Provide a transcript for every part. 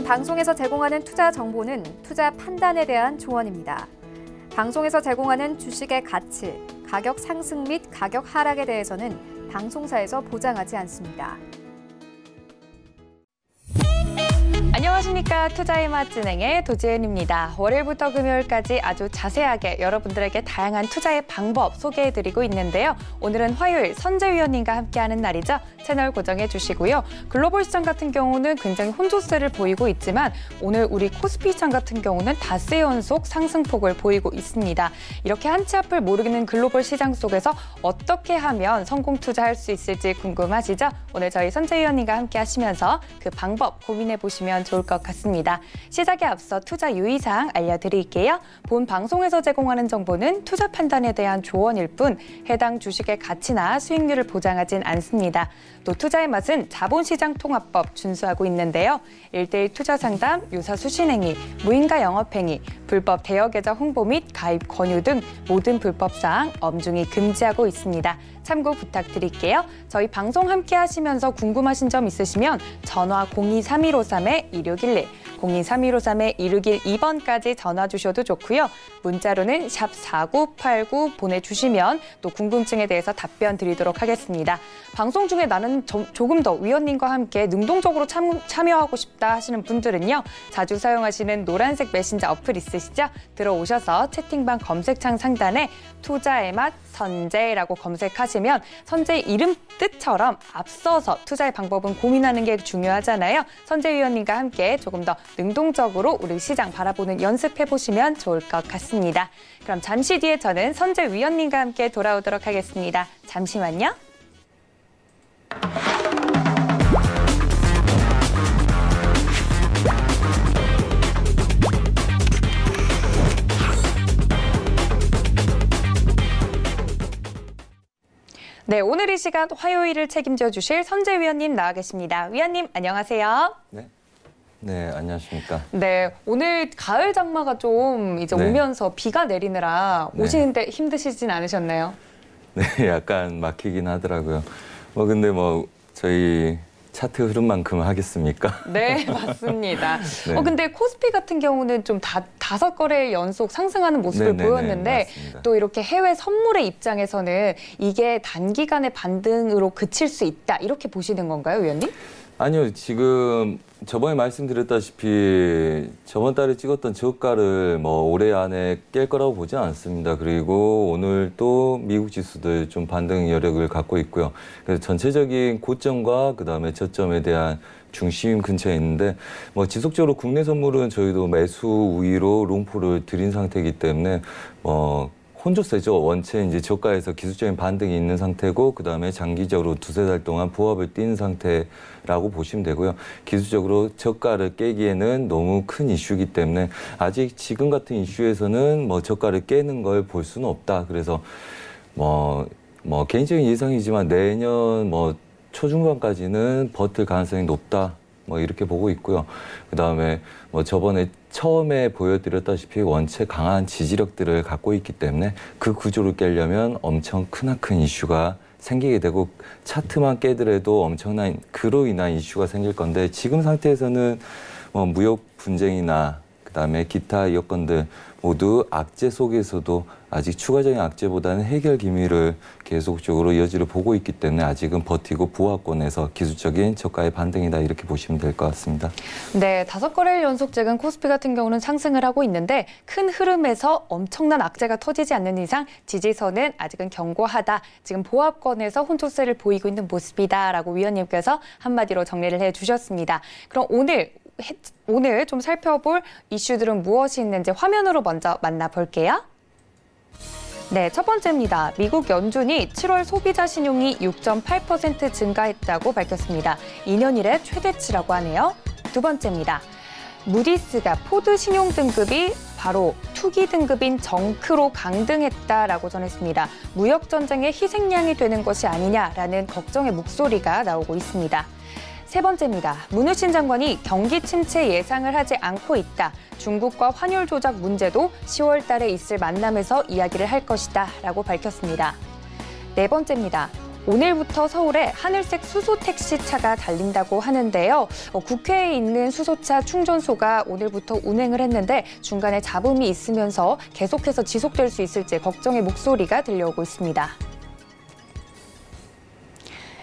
본 방송에서 제공하는 투자 정보는 투자 판단에 대한 조언입니다. 방송에서 제공하는 주식의 가치, 가격 상승 및 가격 하락에 대해서는 방송사에서 보장하지 않습니다. 안녕하십니까. 투자의 맛 진행의 도지은입니다. 월요일부터 금요일까지 아주 자세하게 여러분들에게 다양한 투자의 방법 소개해드리고 있는데요. 오늘은 화요일 선재위원님과 함께하는 날이죠. 채널 고정해 주시고요. 글로벌 시장 같은 경우는 굉장히 혼조세를 보이고 있지만 오늘 우리 코스피 시장 같은 경우는 닷새 연속 상승폭을 보이고 있습니다. 이렇게 한 치 앞을 모르는 글로벌 시장 속에서 어떻게 하면 성공 투자할 수 있을지 궁금하시죠? 오늘 저희 선재위원님과 함께 하시면서 그 방법 고민해 보시면 좋을 것 같습니다. 시작에 앞서 투자 유의사항 알려드릴게요. 본 방송에서 제공하는 정보는 투자 판단에 대한 조언일 뿐 해당 주식의 가치나 수익률을 보장하진 않습니다. 또 투자의 맛은 자본시장 통합법 준수하고 있는데요. 1:1 투자 상담, 유사 수신행위, 무인가 영업행위, 불법 대여계좌 홍보 및 가입 권유 등 모든 불법사항 엄중히 금지하고 있습니다. 참고 부탁드릴게요. 저희 방송 함께 하시면서 궁금하신 점 있으시면 전화 023153-2611, 023153-2612번까지 전화 주셔도 좋고요. 문자로는 샵 4989 보내주시면 또 궁금증에 대해서 답변 드리도록 하겠습니다. 방송 중에 나는 조금 더 위원님과 함께 능동적으로 참여하고 싶다 하시는 분들은요. 자주 사용하시는 노란색 메신저 어플 있으시죠? 들어오셔서 채팅방 검색창 상단에 투자의 맛 선재라고 검색하시면 선재 이름 뜻처럼 앞서서 투자의 방법은 고민하는 게 중요하잖아요. 선재 위원님과 함께 조금 더 능동적으로 우리 시장 바라보는 연습해보시면 좋을 것 같습니다. 그럼 잠시 뒤에 저는 선재 위원님과 함께 돌아오도록 하겠습니다. 잠시만요. 네, 오늘 이 시간 화요일을 책임져 주실 선재 위원님 나와 계십니다. 위원님 안녕하세요. 네, 안녕하십니까. 네, 오늘 가을 장마가 좀 이제 오면서 비가 내리느라 오시는데 힘드시진 않으셨나요? 네, 약간 막히긴 하더라고요. 근데 저희 차트 흐름만큼 하겠습니까? 네, 맞습니다. 네. 근데 코스피 같은 경우는 좀 5거래 연속 상승하는 모습을 보였는데 맞습니다. 또 이렇게 해외 선물의 입장에서는 이게 단기간의 반등으로 그칠 수 있다 이렇게 보시는 건가요, 위원님? 아니요, 지금 저번에 말씀드렸다시피 저번 달에 찍었던 저가를 올해 안에 깰 거라고 보지 않습니다. 그리고 오늘 또 미국 지수들 좀 반등 여력을 갖고 있고요. 그래서 전체적인 고점과 그다음에 저점에 대한 중심 근처에 있는데 지속적으로 국내 선물은 저희도 매수 우위로 롱포를 들인 상태이기 때문에 혼조세죠. 원체 이제 저가에서 기술적인 반등이 있는 상태고 그다음에 장기적으로 2-3달 동안 부합을 띈 상태라고 보시면 되고요. 기술적으로 저가를 깨기에는 너무 큰 이슈이기 때문에 아직 지금 같은 이슈에서는 저가를 깨는 걸 볼 수는 없다. 그래서 개인적인 예상이지만 내년 초중반까지는 버틸 가능성이 높다. 이렇게 보고 있고요. 그다음에 저번에 처음에 보여드렸다시피 원체 강한 지지력들을 갖고 있기 때문에 그 구조를 깨려면 엄청 크나큰 이슈가 생기게 되고 차트만 깨더라도 엄청난 그로 인한 이슈가 생길 건데 지금 상태에서는 무역 분쟁이나 그다음에 기타 여건들 모두 악재 속에서도 아직 추가적인 악재보다는 해결 기미를 계속적으로 여지를 보고 있기 때문에 아직은 버티고 부하권에서 기술적인 저가의 반등이다 이렇게 보시면 될 것 같습니다. 네, 5거래일 연속 찍은 코스피 같은 경우는 상승을 하고 있는데 큰 흐름에서 엄청난 악재가 터지지 않는 이상 지지선은 아직은 견고하다. 지금 보합권에서 혼조세를 보이고 있는 모습이다라고 위원님께서 한마디로 정리를 해주셨습니다. 그럼 오늘 좀 살펴볼 이슈들은 무엇이 있는지 화면으로 먼저 만나볼게요. 네, 첫 번째입니다. 미국 연준이 7월 소비자 신용이 6.8% 증가했다고 밝혔습니다. 2년 이래 최대치라고 하네요. 두 번째입니다. 무디스가 포드 신용 등급이 바로 투기 등급인 정크로 강등했다라고 전했습니다. 무역 전쟁의 희생양이 되는 것이 아니냐라는 걱정의 목소리가 나오고 있습니다. 세 번째입니다. 문우신 장관이 경기 침체 예상을 하지 않고 있다. 중국과 환율 조작 문제도 10월 달에 있을 만남에서 이야기를 할 것이다 라고 밝혔습니다. 네 번째입니다. 오늘부터 서울에 하늘색 수소 택시차가 달린다고 하는데요. 국회에 있는 수소차 충전소가 오늘부터 운행을 했는데 중간에 잡음이 있으면서 계속해서 지속될 수 있을지 걱정의 목소리가 들려오고 있습니다.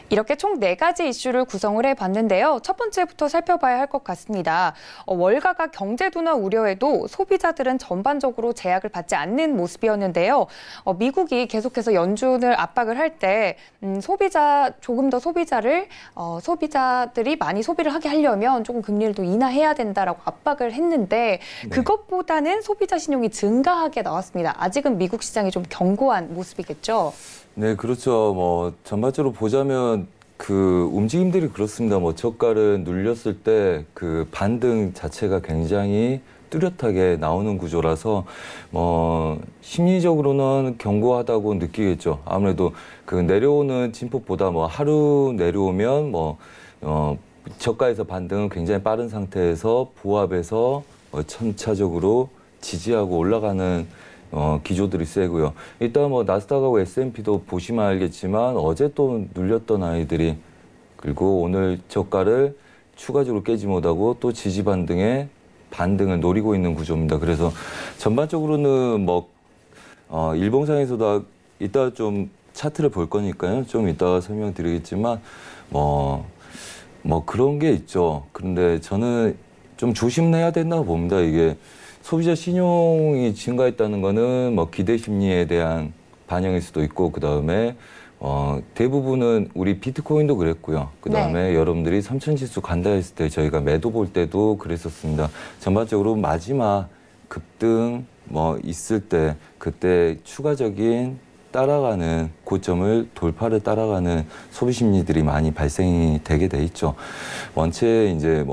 이렇게 총 4가지 이슈를 구성을 해봤는데요. 첫 번째부터 살펴봐야 할 것 같습니다. 월가가 경제 둔화 우려에도 소비자들은 전반적으로 제약을 받지 않는 모습이었는데요. 미국이 계속해서 연준을 압박을 할 때 조금 더 소비자들이 많이 소비를 하게 하려면 조금 금리를 더 인하해야 된다라고 압박을 했는데 그것보다는 소비자 신용이 증가하게 나왔습니다. 아직은 미국 시장이 좀 견고한 모습이겠죠? 네, 그렇죠. 뭐 전반적으로 보자면 그 움직임들이 그렇습니다. 뭐 저가를 눌렸을 때 그 반등 자체가 굉장히 뚜렷하게 나오는 구조라서 뭐 심리적으로는 견고하다고 느끼겠죠. 아무래도 그 내려오는 진폭보다 뭐 하루 내려오면 저가에서 반등은 굉장히 빠른 상태에서 보합에서 천차적으로 지지하고 올라가는 기조들이 세고요. 일단 뭐 나스닥하고 S&P도 보시면 알겠지만 어제 또 눌렸던 아이들이 그리고 오늘 저가를 추가적으로 깨지 못하고 또 지지 반등에 반등을 노리고 있는 구조입니다. 그래서 전반적으로는 일봉상에서도 이따 좀 차트를 볼 거니까요. 좀 이따가 설명드리겠지만 그런 게 있죠. 그런데 저는 좀 조심해야 된다고 봅니다. 이게 소비자 신용이 증가했다는 거는 기대 심리에 대한 반영일 수도 있고, 그 다음에 대부분은 우리 비트코인도 그랬고요. 그 다음에 여러분들이 3000지수 간다 했을 때 저희가 매도 볼 때도 그랬었습니다. 전반적으로 마지막 급등 있을 때 그때 추가적인 따라가는 고점을 돌파를 따라가는 소비 심리들이 많이 발생이 되게 돼 있죠. 원체 이제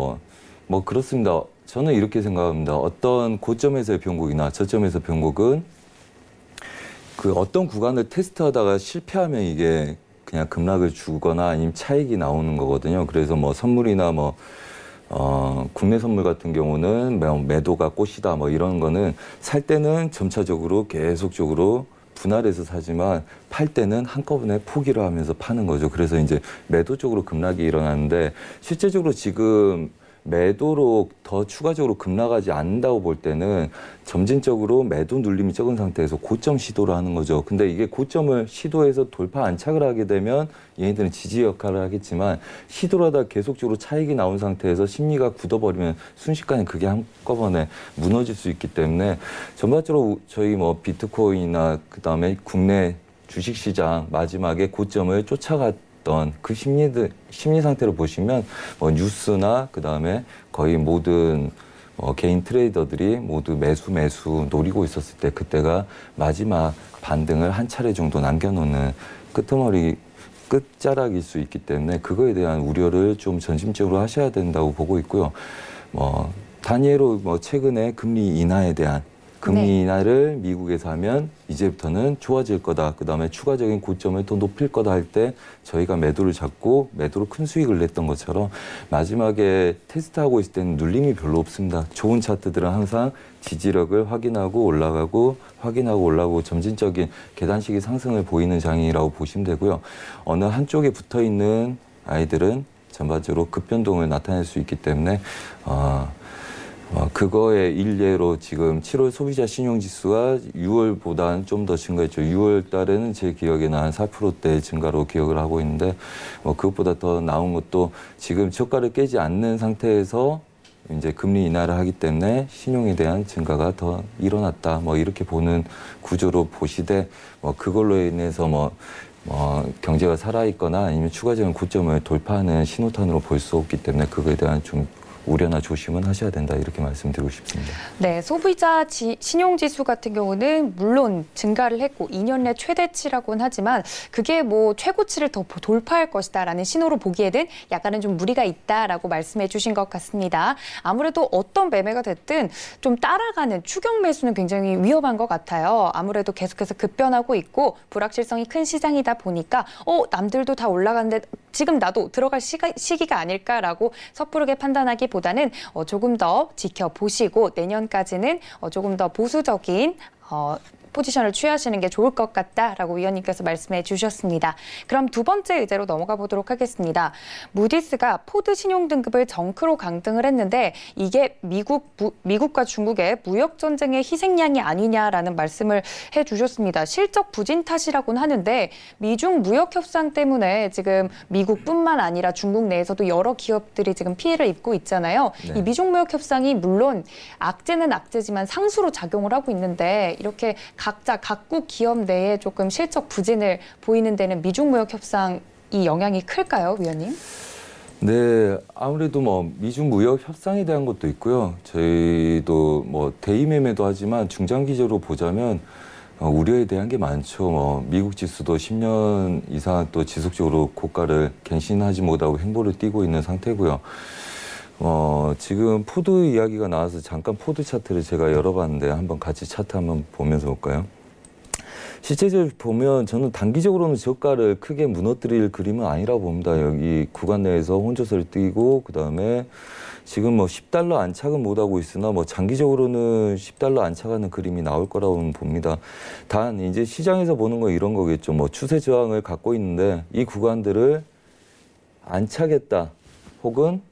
그렇습니다. 저는 이렇게 생각합니다. 어떤 고점에서의 변곡이나 저점에서 변곡은 그 어떤 구간을 테스트하다가 실패하면 이게 그냥 급락을 주거나 아니면 차익이 나오는 거거든요. 그래서 선물이나 국내 선물 같은 경우는 매도가 꽃이다 이런 거는 살 때는 점차적으로 계속적으로 분할해서 사지만 팔 때는 한꺼번에 포기를 하면서 파는 거죠. 그래서 이제 매도 쪽으로 급락이 일어나는데 실제적으로 지금 매도로 더 추가적으로 급락하지 않는다고 볼 때는 점진적으로 매도 눌림이 적은 상태에서 고점 시도를 하는 거죠. 근데 이게 고점을 시도해서 돌파 안착을 하게 되면 얘네들은 지지 역할을 하겠지만 시도를 하다 계속적으로 차익이 나온 상태에서 심리가 굳어버리면 순식간에 그게 한꺼번에 무너질 수 있기 때문에 전반적으로 저희 비트코인이나 그다음에 국내 주식시장 마지막에 고점을 쫓아갔던 그 심리 상태를 보시면 뉴스나 그다음에 거의 모든 개인 트레이더들이 모두 매수 노리고 있었을 때 그때가 마지막 반등을 한 차례 정도 남겨놓는 끝자락일 수 있기 때문에 그거에 대한 우려를 좀 전심적으로 하셔야 된다고 보고 있고요. 단예로 최근에 금리 인하에 대한 금리 인하를 미국에서 하면 이제부터는 좋아질 거다. 그다음에 추가적인 고점을 더 높일 거다 할 때 저희가 매도를 잡고 매도로 큰 수익을 냈던 것처럼 마지막에 테스트하고 있을 때는 눌림이 별로 없습니다. 좋은 차트들은 항상 지지력을 확인하고 올라가고 점진적인 계단식의 상승을 보이는 장이라고 보시면 되고요. 어느 한쪽에 붙어있는 아이들은 전반적으로 급변동을 나타낼 수 있기 때문에 그거의 일례로 지금 7월 소비자 신용지수가 6월보다는 좀 더 증가했죠. 6월 달에는 제 기억에는 한 4%대 증가로 기억을 하고 있는데 그것보다 더 나온 것도 지금 저가를 깨지 않는 상태에서 이제 금리 인하를 하기 때문에 신용에 대한 증가가 더 일어났다. 이렇게 보는 구조로 보시되 그걸로 인해서 경제가 살아있거나 아니면 추가적인 고점을 돌파하는 신호탄으로 볼 수 없기 때문에 그거에 대한 좀 우려나 조심은 하셔야 된다 이렇게 말씀드리고 싶습니다. 네, 소비자 신용지수 같은 경우는 물론 증가를 했고 2년 내 최대치라고는 하지만 그게 최고치를 더 돌파할 것이다라는 신호로 보기에는 약간은 좀 무리가 있다라고 말씀해 주신 것 같습니다. 아무래도 어떤 매매가 됐든 좀 따라가는 추격 매수는 굉장히 위험한 것 같아요. 아무래도 계속해서 급변하고 있고 불확실성이 큰 시장이다 보니까 남들도 다 올라가는데 지금 나도 들어갈 시기가 아닐까라고 섣부르게 판단하기보다는 조금 더 지켜보시고 내년까지는 조금 더 보수적인 포지션을 취하시는 게 좋을 것 같다라고 위원님께서 말씀해 주셨습니다. 그럼 두 번째 의제로 넘어가 보도록 하겠습니다. 무디스가 포드 신용등급을 정크로 강등을 했는데 이게 미국과 중국의 무역 전쟁의 희생양이 아니냐라는 말씀을 해주셨습니다. 실적 부진 탓이라고는 하는데 미중 무역 협상 때문에 지금 미국뿐만 아니라 중국 내에서도 여러 기업들이 지금 피해를 입고 있잖아요. 네. 이 미중 무역 협상이 물론 악재는 악재지만 상수로 작용을 하고 있는데 이렇게 각국 기업 내에 조금 실적 부진을 보이는 데는 미중 무역 협상이 영향이 클까요, 위원님? 네, 아무래도 뭐 미중 무역 협상에 대한 것도 있고요. 저희도 뭐 대의 매매도 하지만 중장기적으로 보자면 우려에 대한 게 많죠. 뭐 미국 지수도 10년 이상 또 지속적으로 고가를 갱신하지 못하고 횡보를 띄고 있는 상태고요. 지금 포드 이야기가 나와서 잠깐 포드 차트를 제가 열어봤는데 한번 같이 차트 한번 보면서 볼까요? 실제적으로 보면 저는 단기적으로는 저가를 크게 무너뜨릴 그림은 아니라고 봅니다. 여기 구간 내에서 혼조세를 띄고 그다음에 지금 뭐 10달러 안착은 못하고 있으나 뭐 장기적으로는 10달러 안착하는 그림이 나올 거라고 봅니다. 단 이제 시장에서 보는 건 이런 거겠죠. 뭐 추세 저항을 갖고 있는데 이 구간들을 안착했다 혹은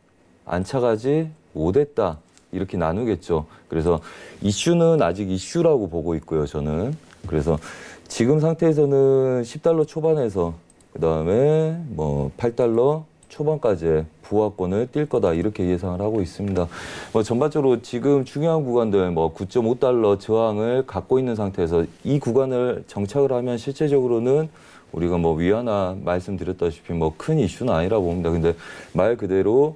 안착하지 못했다 이렇게 나누겠죠. 그래서 이슈는 아직 이슈라고 보고 있고요. 저는 그래서 지금 상태에서는 10달러 초반에서 그다음에 뭐 8달러 초반까지 부하권을 뛸 거다 이렇게 예상을 하고 있습니다. 뭐 전반적으로 지금 중요한 구간들 뭐 9.5달러 저항을 갖고 있는 상태에서 이 구간을 정착을 하면 실제적으로는 우리가 뭐 위안화 말씀드렸다시피 뭐 큰 이슈는 아니라고 봅니다. 근데 말 그대로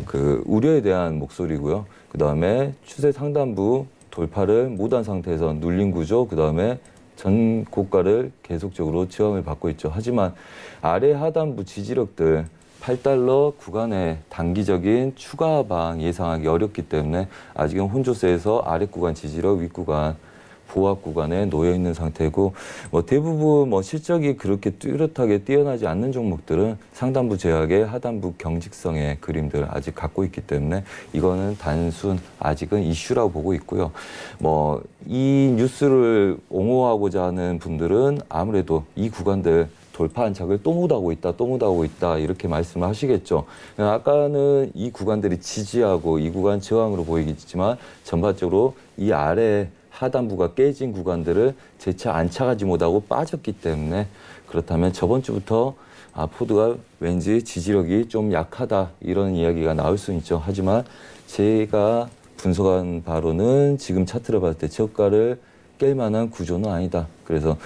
그 우려에 대한 목소리고요. 그다음에 추세 상단부 돌파를 못한 상태에서 눌린 구조, 그다음에 전 고가를 계속적으로 저항을 받고 있죠. 하지만 아래 하단부 지지력들 8달러 구간의 단기적인 추가 하방 예상하기 어렵기 때문에 아직은 혼조세에서 아래 구간 지지력, 윗 구간 보합 구간에 놓여 있는 상태고 뭐 대부분 뭐 실적이 그렇게 뚜렷하게 뛰어나지 않는 종목들은 상단부 제약의 하단부 경직성의 그림들 아직 갖고 있기 때문에 이거는 단순 아직은 이슈라고 보고 있고요. 뭐 이 뉴스를 옹호하고자 하는 분들은 아무래도 이 구간들 돌파 안착을 또 못하고 있다 이렇게 말씀을 하시겠죠. 아까는 이 구간들이 지지하고 이 구간 저항으로 보이겠지만 전반적으로 이 아래 하단부가 깨진 구간들을 재차 안착하지 못하고 빠졌기 때문에 그렇다면 저번 주부터 포드가 왠지 지지력이 좀 약하다 이런 이야기가 나올 수 있죠. 하지만 제가 분석한 바로는 지금 차트를 봤을 때 저가를 깰 만한 구조는 아니다. 그래서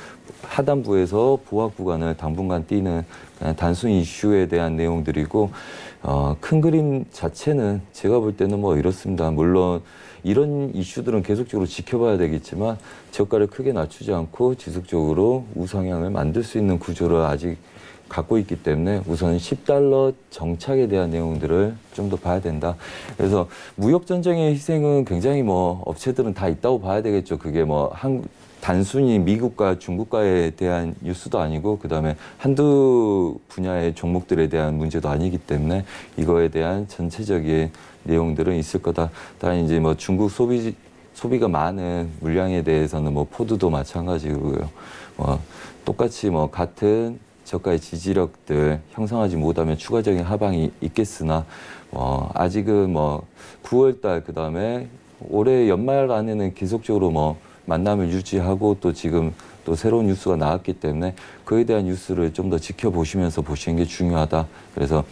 하단부에서 보합 구간을 당분간 뛰는 그냥 단순 이슈에 대한 내용들이고 큰 그림 자체는 제가 볼 때는 뭐 이렇습니다. 물론 이런 이슈들은 계속적으로 지켜봐야 되겠지만 저가를 크게 낮추지 않고 지속적으로 우상향을 만들 수 있는 구조를 아직 갖고 있기 때문에 우선 10달러 정착에 대한 내용들을 좀 더 봐야 된다. 그래서 무역 전쟁의 희생은 굉장히 뭐 업체들은 다 있다고 봐야 되겠죠. 그게 뭐 단순히 미국과 중국과에 대한 뉴스도 아니고 그다음에 한두 분야의 종목들에 대한 문제도 아니기 때문에 이거에 대한 전체적인 내용들은 있을 거다. 다만 이제 뭐 중국 소비가 많은 물량에 대해서는 뭐 포드도 마찬가지고요. 똑같이 뭐 같은 저가의 지지력들 형성하지 못하면 추가적인 하방이 있겠으나 아직은 뭐 9월달 그다음에 올해 연말 안에는 계속적으로 뭐 만남을 유지하고 또 지금 또 새로운 뉴스가 나왔기 때문에 그에 대한 뉴스를 좀 더 지켜보시면서 보시는 게 중요하다. 그래서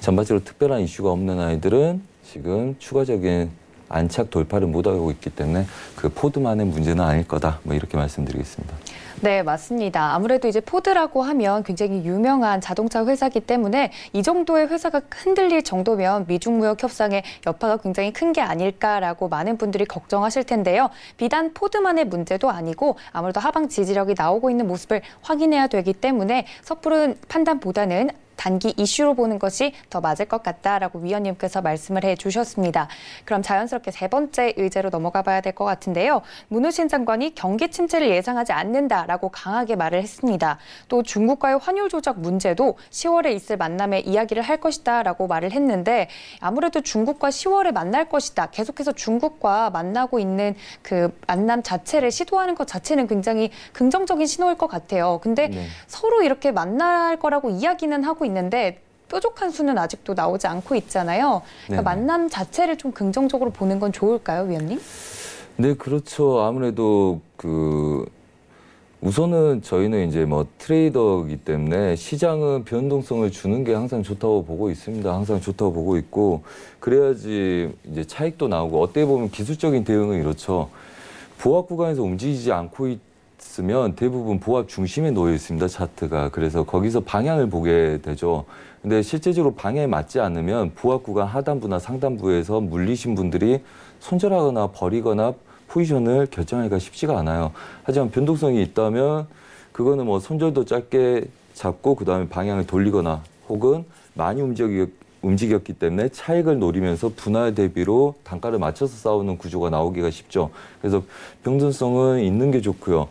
전반적으로 특별한 이슈가 없는 아이들은 지금 추가적인 안착 돌파를 못하고 있기 때문에 그 포드만의 문제는 아닐 거다. 뭐 이렇게 말씀드리겠습니다. 네, 맞습니다. 아무래도 이제 포드라고 하면 굉장히 유명한 자동차 회사이기 때문에 이 정도의 회사가 흔들릴 정도면 미중 무역 협상의 여파가 굉장히 큰 게 아닐까라고 많은 분들이 걱정하실 텐데요. 비단 포드만의 문제도 아니고 아무래도 하방 지지력이 나오고 있는 모습을 확인해야 되기 때문에 섣부른 판단보다는 단기 이슈로 보는 것이 더 맞을 것 같다라고 위원님께서 말씀을 해주셨습니다. 그럼 자연스럽게 세 번째 의제로 넘어가 봐야 될 것 같은데요. 문우신 장관이 경기 침체를 예상하지 않는다라고 강하게 말을 했습니다. 또 중국과의 환율 조작 문제도 10월에 있을 만남에 이야기를 할 것이다라고 말을 했는데 아무래도 중국과 10월에 만날 것이다. 계속해서 중국과 만나고 있는 그 만남 자체를 시도하는 것 자체는 굉장히 긍정적인 신호일 것 같아요. 근데 서로 이렇게 만날 거라고 이야기는 하고 있는데 뾰족한 수는 아직도 나오지 않고 있잖아요. 그러니까 만남 자체를 좀 긍정적으로 보는 건 좋을까요, 위원님? 네, 그렇죠. 아무래도 우선은 저희는 이제 뭐 트레이더이기 때문에 시장은 변동성을 주는 게 항상 좋다고 보고 있습니다. 항상 좋다고 보고 있고 그래야지 이제 차익도 나오고 어떻게 보면 기술적인 대응은 이렇죠. 보합 구간에서 움직이지 않고 있으면 대부분 보합 중심에 놓여 있습니다. 차트가. 그래서 거기서 방향을 보게 되죠. 근데 실제적으로 방향에 맞지 않으면 보합 구간 하단부나 상단부에서 물리신 분들이 손절하거나 버리거나 포지션을 결정하기가 쉽지가 않아요. 하지만 변동성이 있다면 그거는 뭐 손절도 짧게 잡고 그다음에 방향을 돌리거나 혹은 많이 움직였기 때문에 차익을 노리면서 분할 대비로 단가를 맞춰서 싸우는 구조가 나오기가 쉽죠. 그래서 변동성은 있는 게 좋고요.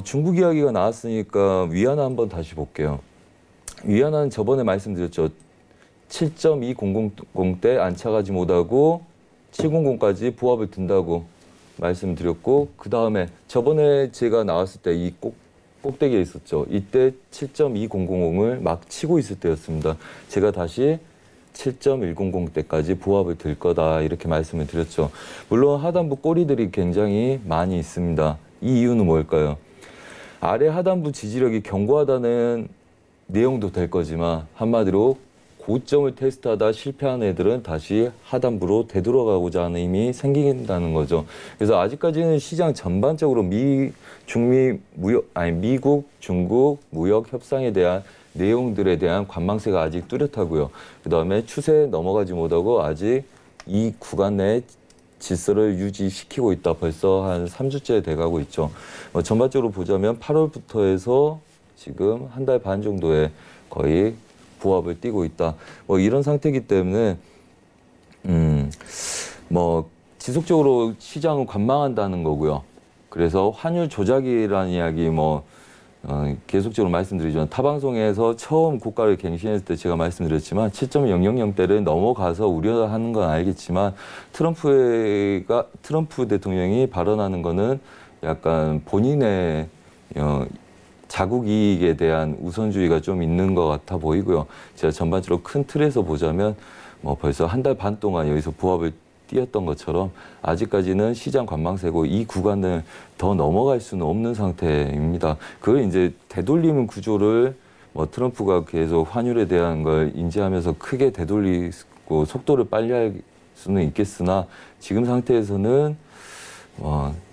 중국 이야기가 나왔으니까 위안화 한번 다시 볼게요. 위안화는 저번에 말씀드렸죠. 7.200대 안착하지 못하고 700까지 보합을 든다고 말씀드렸고 그 다음에 저번에 제가 나왔을 때 이 꼭대기에 있었죠. 이때 7.2000을 막 치고 있을 때였습니다. 제가 다시 7.100대까지 보합을 들 거다 이렇게 말씀을 드렸죠. 물론 하단부 꼬리들이 굉장히 많이 있습니다. 이 이유는 뭘까요? 아래 하단부 지지력이 견고하다는 내용도 될 거지만 한마디로 고점을 테스트하다 실패한 애들은 다시 하단부로 되돌아가고자 하는 힘이 생긴다는 거죠. 그래서 아직까지는 시장 전반적으로 미국, 중국 무역 협상에 대한 내용들에 대한 관망세가 아직 뚜렷하고요. 그다음에 추세에 넘어가지 못하고 아직 이 구간 내에 질서를 유지시키고 있다. 벌써 한 3주째 돼가고 있죠. 전반적으로 보자면 8월부터 해서 지금 한 달 반 정도에 거의 보합을 띄고 있다. 이런 상태이기 때문에 지속적으로 시장을 관망한다는 거고요. 그래서 환율 조작이라는 이야기 계속적으로 말씀드리지만 타 방송에서 처음 고가를 갱신했을 때 제가 말씀드렸지만 7.000대를 넘어가서 우려하는 건 알겠지만 트럼프 대통령이 발언하는 거는 약간 본인의 자국 이익에 대한 우선주의가 좀 있는 것 같아 보이고요. 제가 전반적으로 큰 틀에서 보자면 벌써 한 달 반 동안 여기서 보합을 띄었던 것처럼 아직까지는 시장 관망세고 이 구간을 더 넘어갈 수는 없는 상태입니다. 그걸 이제 되돌리는 구조를 트럼프가 계속 환율에 대한 걸 인지하면서 크게 되돌리고 속도를 빨리 할 수는 있겠으나 지금 상태에서는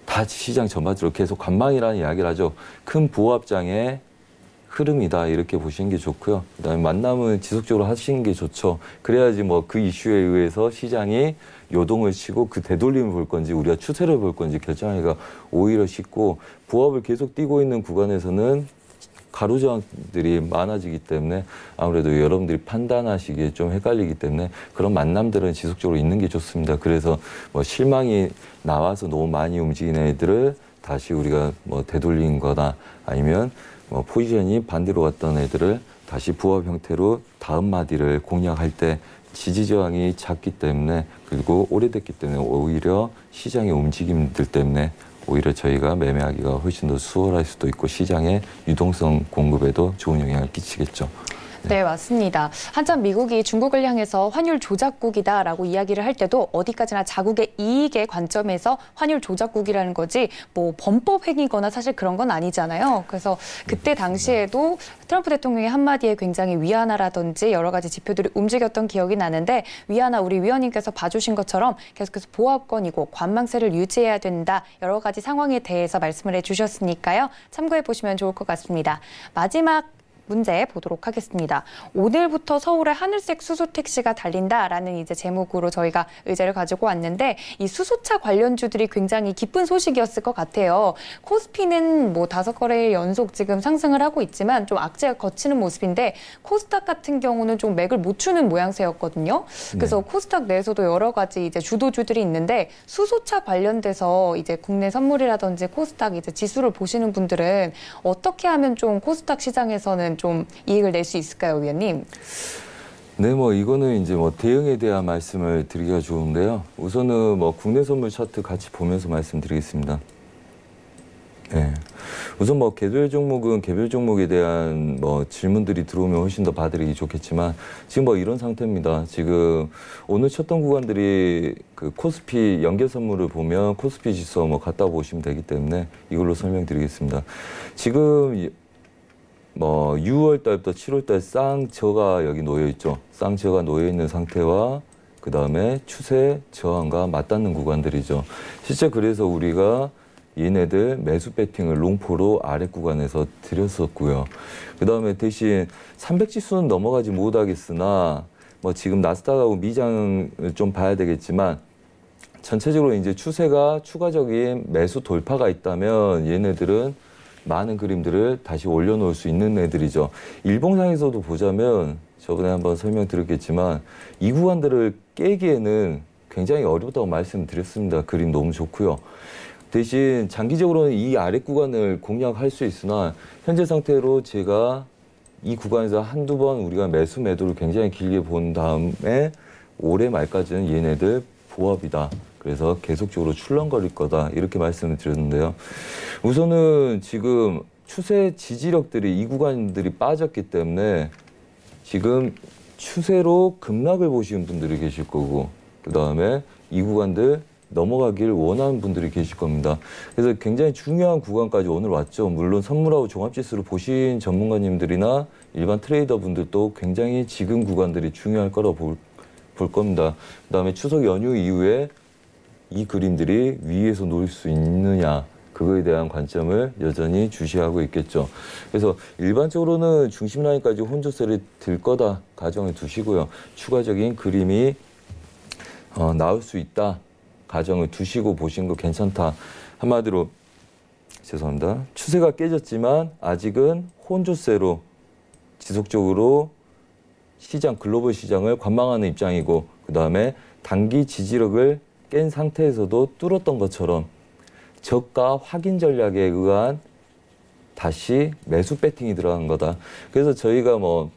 다 시장 전반적으로 계속 관망이라는 이야기를 하죠. 큰 보합장의 흐름이다 이렇게 보시는 게 좋고요. 그다음에 만남은 지속적으로 하시는 게 좋죠. 그래야지 그 이슈에 의해서 시장이 요동을 치고 그 되돌림을 볼 건지 우리가 추세를 볼 건지 결정하기가 오히려 쉽고 보합을 계속 띄고 있는 구간에서는 가로저항들이 많아지기 때문에 아무래도 여러분들이 판단하시기에 좀 헷갈리기 때문에 그런 만남들은 지속적으로 있는 게 좋습니다. 그래서 실망이 나와서 너무 많이 움직이는 애들을 다시 우리가 되돌린 거나 아니면 포지션이 반대로 갔던 애들을 다시 부합 형태로 다음 마디를 공략할 때 지지저항이 작기 때문에 그리고 오래됐기 때문에 오히려 시장의 움직임들 때문에 오히려 저희가 매매하기가 훨씬 더 수월할 수도 있고 시장의 유동성 공급에도 좋은 영향을 끼치겠죠. 네, 맞습니다. 한참 미국이 중국을 향해서 환율 조작국이다라고 이야기를 할 때도 어디까지나 자국의 이익의 관점에서 환율 조작국이라는 거지 범법 행위거나 사실 그런 건 아니잖아요. 그래서 그때 당시에도 트럼프 대통령의 한마디에 굉장히 위안화라든지 여러 가지 지표들이 움직였던 기억이 나는데 위안화 우리 위원님께서 봐주신 것처럼 계속해서 보합권이고 관망세를 유지해야 된다. 여러 가지 상황에 대해서 말씀을 해주셨으니까요. 참고해 보시면 좋을 것 같습니다. 마지막 문제 보도록 하겠습니다. 오늘부터 서울에 하늘색 수소 택시가 달린다라는 이제 제목으로 저희가 의제를 가지고 왔는데 이 수소차 관련주들이 굉장히 기쁜 소식이었을 것 같아요. 코스피는 뭐 5거래일 연속 지금 상승을 하고 있지만 좀 악재가 거치는 모습인데 코스닥 같은 경우는 좀 맥을 못 추는 모양새였거든요. 그래서 코스닥 내에서도 여러 가지 이제 주도주들이 있는데 수소차 관련돼서 이제 국내 선물이라든지 코스닥 이제 지수를 보시는 분들은 어떻게 하면 좀 코스닥 시장에서는 좀 이익을 낼 수 있을까요, 위원님? 네, 뭐 이거는 이제 뭐 대응에 대한 말씀을 드리기가 좋은데요. 우선은 뭐 국내 선물 차트 같이 보면서 말씀드리겠습니다. 네. 우선 뭐 개별 종목은 개별 종목에 대한 뭐 질문들이 들어오면 훨씬 더 봐드리기 좋겠지만 지금 뭐 이런 상태입니다. 지금 오늘 쳤던 구간들이 그 코스피 연계 선물을 보면 코스피 지수 뭐 갖다 보시면 되기 때문에 이걸로 설명드리겠습니다. 지금 뭐 6월 달부터 7월 달 쌍저가 여기 놓여 있죠. 쌍저가 놓여 있는 상태와 그 다음에 추세 저항과 맞닿는 구간들이죠. 실제 그래서 우리가 얘네들 매수 배팅을 롱포로 아래 구간에서 드렸었고요. 그 다음에 대신 300지수는 넘어가지 못하겠으나 뭐 지금 나스닥하고 미장을 좀 봐야 되겠지만 전체적으로 이제 추세가 추가적인 매수 돌파가 있다면 얘네들은 많은 그림들을 다시 올려놓을 수 있는 애들이죠. 일봉상에서도 보자면 저번에 한번 설명드렸겠지만 이 구간들을 깨기에는 굉장히 어렵다고 말씀드렸습니다. 그림 너무 좋고요. 대신 장기적으로는 이 아래 구간을 공략할 수 있으나 현재 상태로 제가 이 구간에서 한두 번 우리가 매수 매도를 굉장히 길게 본 다음에 올해 말까지는 얘네들 보합이다. 그래서 계속적으로 출렁거릴 거다. 이렇게 말씀을 드렸는데요. 우선은 지금 추세 지지력들이 이 구간들이 빠졌기 때문에 지금 추세로 급락을 보시는 분들이 계실 거고 그 다음에 이 구간들 넘어가길 원하는 분들이 계실 겁니다. 그래서 굉장히 중요한 구간까지 오늘 왔죠. 물론 선물하고 종합지수를 보신 전문가님들이나 일반 트레이더 분들도 굉장히 지금 구간들이 중요할 거라고 볼 겁니다. 그 다음에 추석 연휴 이후에 이 그림들이 위에서 놓일 수 있느냐 그거에 대한 관점을 여전히 주시하고 있겠죠. 그래서 일반적으로는 중심 라인까지 혼조세를 들 거다 가정을 두시고요. 추가적인 그림이 나올 수 있다 가정을 두시고 보신 거 괜찮다. 한마디로 죄송합니다. 추세가 깨졌지만 아직은 혼조세로 지속적으로 시장 글로벌 시장을 관망하는 입장이고 그 다음에 단기 지지력을 깬 상태에서도 뚫었던 것처럼 저가 확인 전략에 의한 다시 매수 배팅이 들어간 거다. 그래서 저희가 뭐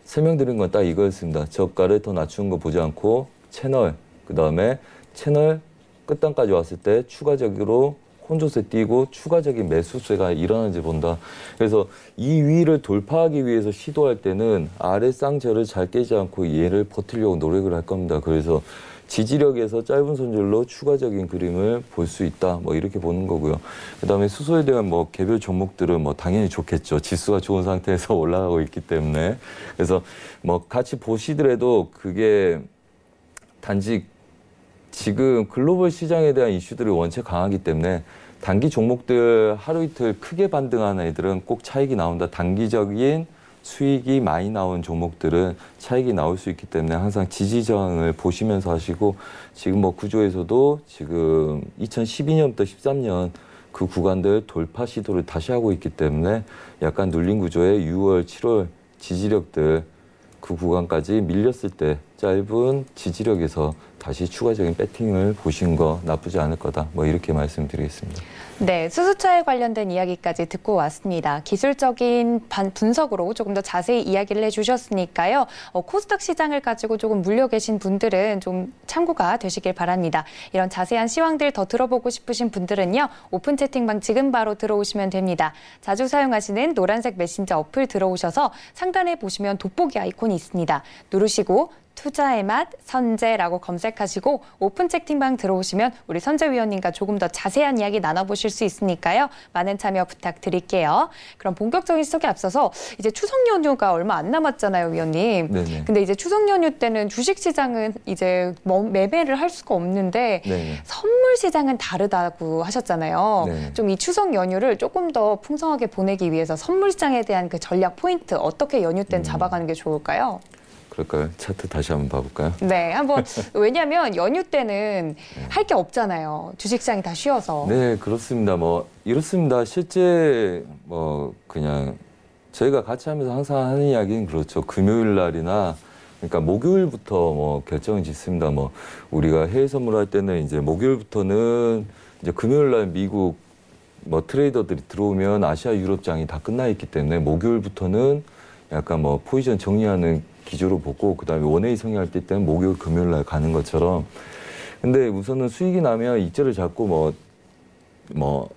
설명드린 건 딱 이거였습니다. 저가를 더 낮추는 거 보지 않고 채널, 그 다음에 채널 끝단까지 왔을 때 추가적으로 혼조세 띄고 추가적인 매수세가 일어나는지 본다. 그래서 이 위를 돌파하기 위해서 시도할 때는 아래 쌍절을 잘 깨지 않고 얘를 버티려고 노력을 할 겁니다. 그래서 지지력에서 짧은 손절로 추가적인 그림을 볼 수 있다. 뭐 이렇게 보는 거고요. 그다음에 수소에 대한 뭐 개별 종목들은 뭐 당연히 좋겠죠. 지수가 좋은 상태에서 올라가고 있기 때문에. 그래서 뭐 같이 보시더라도 그게 단지 지금 글로벌 시장에 대한 이슈들이 원체 강하기 때문에 단기 종목들 하루 이틀 크게 반등하는 애들은 꼭 차익이 나온다. 단기적인 수익이 많이 나온 종목들은 차익이 나올 수 있기 때문에 항상 지지 저항을 보시면서 하시고 지금 뭐 구조에서도 지금 2012년부터 13년 그 구간들 돌파 시도를 다시 하고 있기 때문에 약간 눌린 구조의 6월, 7월 지지력들 그 구간까지 밀렸을 때 짧은 지지력에서 다시 추가적인 배팅을 보신 거 나쁘지 않을 거다. 뭐 이렇게 말씀드리겠습니다. 네, 수소차에 관련된 이야기까지 듣고 왔습니다. 기술적인 분석으로 조금 더 자세히 이야기를 해주셨으니까요. 코스닥 시장을 가지고 조금 물려 계신 분들은 좀 참고가 되시길 바랍니다. 이런 자세한 시황들 더 들어보고 싶으신 분들은요. 오픈 채팅방 지금 바로 들어오시면 됩니다. 자주 사용하시는 노란색 메신저 어플 들어오셔서 상단에 보시면 돋보기 아이콘이 있습니다. 누르시고 투자의 맛 선재라고 검색하시고 오픈 채팅방 들어오시면 우리 선재 위원님과 조금 더 자세한 이야기 나눠보실 수 있으니까요. 많은 참여 부탁드릴게요. 그럼 본격적인 시작에 앞서서 이제 추석 연휴가 얼마 안 남았잖아요, 위원님. 네네. 근데 이제 추석 연휴 때는 주식시장은 이제 매매를 할 수가 없는데 네네. 선물 시장은 다르다고 하셨잖아요. 네. 좀 이 추석 연휴를 조금 더 풍성하게 보내기 위해서 선물 시장에 대한 그 전략 포인트 어떻게 연휴 때는 잡아가는 게 좋을까요? 그럴까요? 차트 다시 한번 봐볼까요? 네, 한번 왜냐하면 연휴 때는 할 게 없잖아요. 주식시장이 다 쉬어서. 네, 그렇습니다. 뭐 이렇습니다. 실제 뭐 그냥 저희가 같이 하면서 항상 하는 이야기는 그렇죠. 금요일 날이나 그러니까 목요일부터 뭐 결정이 짓습니다. 뭐 우리가 해외 선물할 때는 이제 목요일부터는 이제 금요일 날 미국 뭐 트레이더들이 들어오면 아시아 유럽장이 다 끝나 있기 때문에 목요일부터는 약간 뭐 포지션 정리하는 기조로 보고 그다음에 원웨이 성향할 때는 목요일 금요일 날 가는 것처럼 근데 우선은 수익이 나면 이자를 잡고 뭐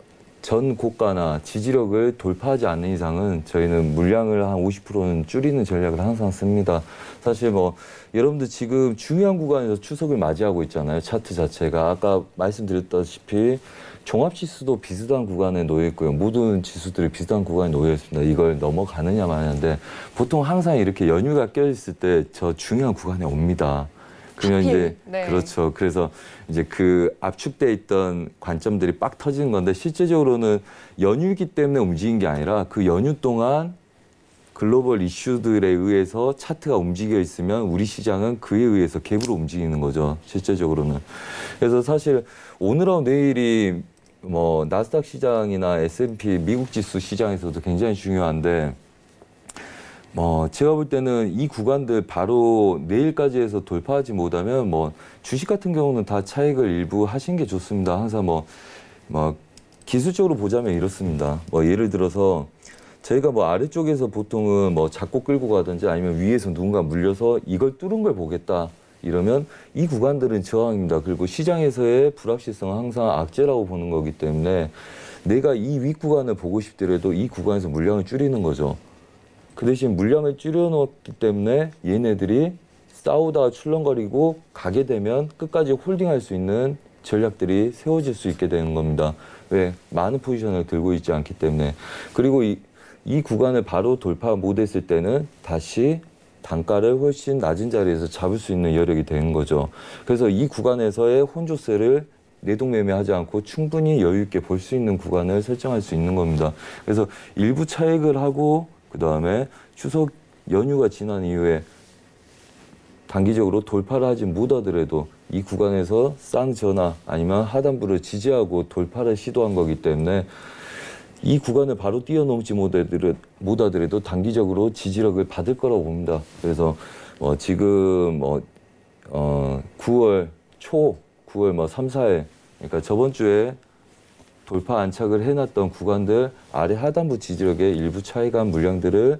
전 고가나 지지력을 돌파하지 않는 이상은 저희는 물량을 한 50%는 줄이는 전략을 항상 씁니다. 사실 뭐 여러분들 지금 중요한 구간에서 추석을 맞이하고 있잖아요. 차트 자체가 아까 말씀드렸다시피 종합지수도 비슷한 구간에 놓여 있고요. 모든 지수들이 비슷한 구간에 놓여 있습니다. 이걸 넘어가느냐 마냐인데 보통 항상 이렇게 연휴가 껴있을 때 저 중요한 구간에 옵니다. 그러면 이제 네. 그렇죠. 그래서 이제 그 압축돼 있던 관점들이 빡 터지는 건데 실제적으로는 연휴이기 때문에 움직인 게 아니라 그 연휴 동안 글로벌 이슈들에 의해서 차트가 움직여 있으면 우리 시장은 그에 의해서 갭으로 움직이는 거죠. 실제적으로는. 그래서 사실 오늘하고 내일이 뭐 나스닥 시장이나 S&P 미국 지수 시장에서도 굉장히 중요한데 뭐 제가 볼 때는 이 구간들 바로 내일까지 해서 돌파하지 못하면 뭐 주식 같은 경우는 다 차익을 일부 하신 게 좋습니다. 항상 뭐 기술적으로 보자면 이렇습니다. 뭐 예를 들어서 저희가 뭐 아래쪽에서 보통은 뭐 잡고 끌고 가든지 아니면 위에서 누군가 물려서 이걸 뚫은 걸 보겠다. 이러면 이 구간들은 저항입니다. 그리고 시장에서의 불확실성은 항상 악재라고 보는 거기 때문에 내가 이 윗구간을 보고 싶더라도 이 구간에서 물량을 줄이는 거죠. 그 대신 물량을 줄여놓기 때문에 얘네들이 싸우다가 출렁거리고 가게 되면 끝까지 홀딩할 수 있는 전략들이 세워질 수 있게 되는 겁니다. 왜? 많은 포지션을 들고 있지 않기 때문에. 그리고 이 구간을 바로 돌파 못했을 때는 다시 단가를 훨씬 낮은 자리에서 잡을 수 있는 여력이 되는 거죠. 그래서 이 구간에서의 혼조세를 내동매매하지 않고 충분히 여유 있게 볼 수 있는 구간을 설정할 수 있는 겁니다. 그래서 일부 차익을 하고 그다음에 추석 연휴가 지난 이후에 단기적으로 돌파를 하지 못하더라도 이 구간에서 쌍전화 아니면 하단부를 지지하고 돌파를 시도한 거기 때문에 이 구간을 바로 뛰어넘지 못하더라도 단기적으로 지지력을 받을 거라고 봅니다. 그래서 지금 9월 초, 9월 3, 4일 그러니까 저번 주에 돌파 안착을 해놨던 구간들 아래 하단부 지지력의 일부 차이가 물량들을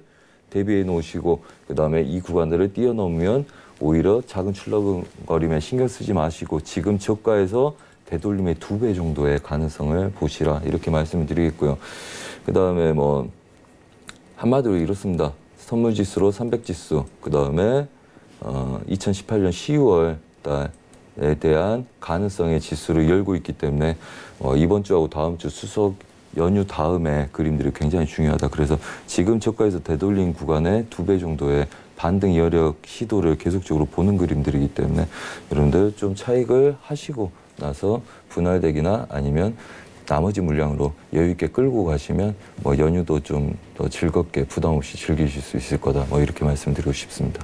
대비해 놓으시고 그다음에 이 구간들을 뛰어넘으면 오히려 작은 출렁거림에 신경 쓰지 마시고 지금 저가에서 되돌림의 2배 정도의 가능성을 보시라 이렇게 말씀을 드리겠고요. 그다음에 한마디로 이렇습니다. 선물지수로 300지수 그다음에 2018년 12월 달에 대한 가능성의 지수를 열고 있기 때문에 이번 주하고 다음 주 추석 연휴 다음에 그림들이 굉장히 중요하다. 그래서 지금 저가에서 되돌린 구간의 2배 정도의 반등 여력 시도를 계속적으로 보는 그림들이기 때문에 여러분들 좀 차익을 하시고 나서 분할되기나 아니면 나머지 물량으로 여유 있게 끌고 가시면 연휴도 좀 더 즐겁게 부담 없이 즐기실 수 있을 거다. 이렇게 말씀드리고 싶습니다.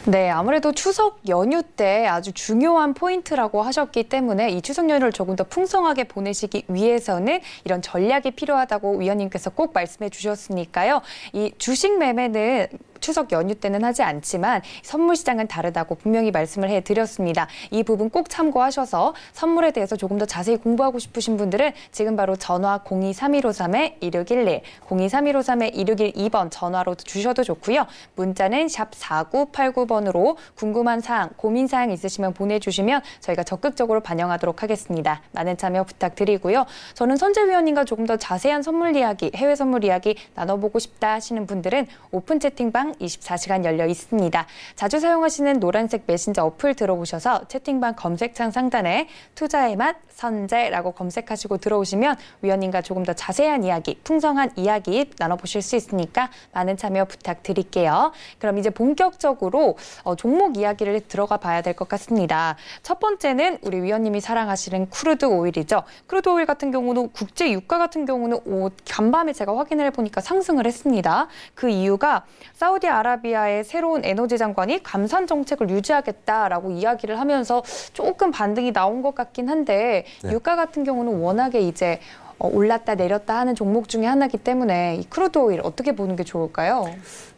네, 아무래도 추석 연휴 때 아주 중요한 포인트라고 하셨기 때문에 이 추석 연휴를 조금 더 풍성하게 보내시기 위해서는 이런 전략이 필요하다고 위원님께서 꼭 말씀해 주셨으니까요. 이 주식 매매는 추석 연휴 때는 하지 않지만 선물 시장은 다르다고 분명히 말씀을 해드렸습니다. 이 부분 꼭 참고하셔서 선물에 대해서 조금 더 자세히 공부하고 싶으신 분들은 지금 바로 전화 023153-2611, 023153-2612번 전화로 주셔도 좋고요. 문자는 샵 4989번으로 궁금한 사항, 고민 사항 있으시면 보내주시면 저희가 적극적으로 반영하도록 하겠습니다. 많은 참여 부탁드리고요. 저는 선재 위원님과 조금 더 자세한 선물 이야기, 해외 선물 이야기 나눠보고 싶다 하시는 분들은 오픈 채팅방 채팅방 24시간 열려 있습니다. 자주 사용하시는 노란색 메신저 어플 들어오셔서 채팅방 검색창 상단에 투자의 맛 선재라고 검색하시고 들어오시면 위원님과 조금 더 자세한 이야기, 풍성한 이야기 나눠보실 수 있으니까 많은 참여 부탁드릴게요. 그럼 이제 본격적으로 종목 이야기를 들어가 봐야 될 것 같습니다. 첫 번째는 우리 위원님이 사랑하시는 크루드 오일이죠. 크루드 오일 같은 경우는 국제 유가 같은 경우는 간밤에 제가 확인을 해보니까 상승을 했습니다. 그 이유가 사우디아라비아의 새로운 에너지 장관이 감산 정책을 유지하겠다라고 이야기를 하면서 조금 반등이 나온 것 같긴 한데 네. 유가 같은 경우는 워낙에 이제 올랐다 내렸다 하는 종목 중에 하나이기 때문에 이 크루드 오일 어떻게 보는 게 좋을까요?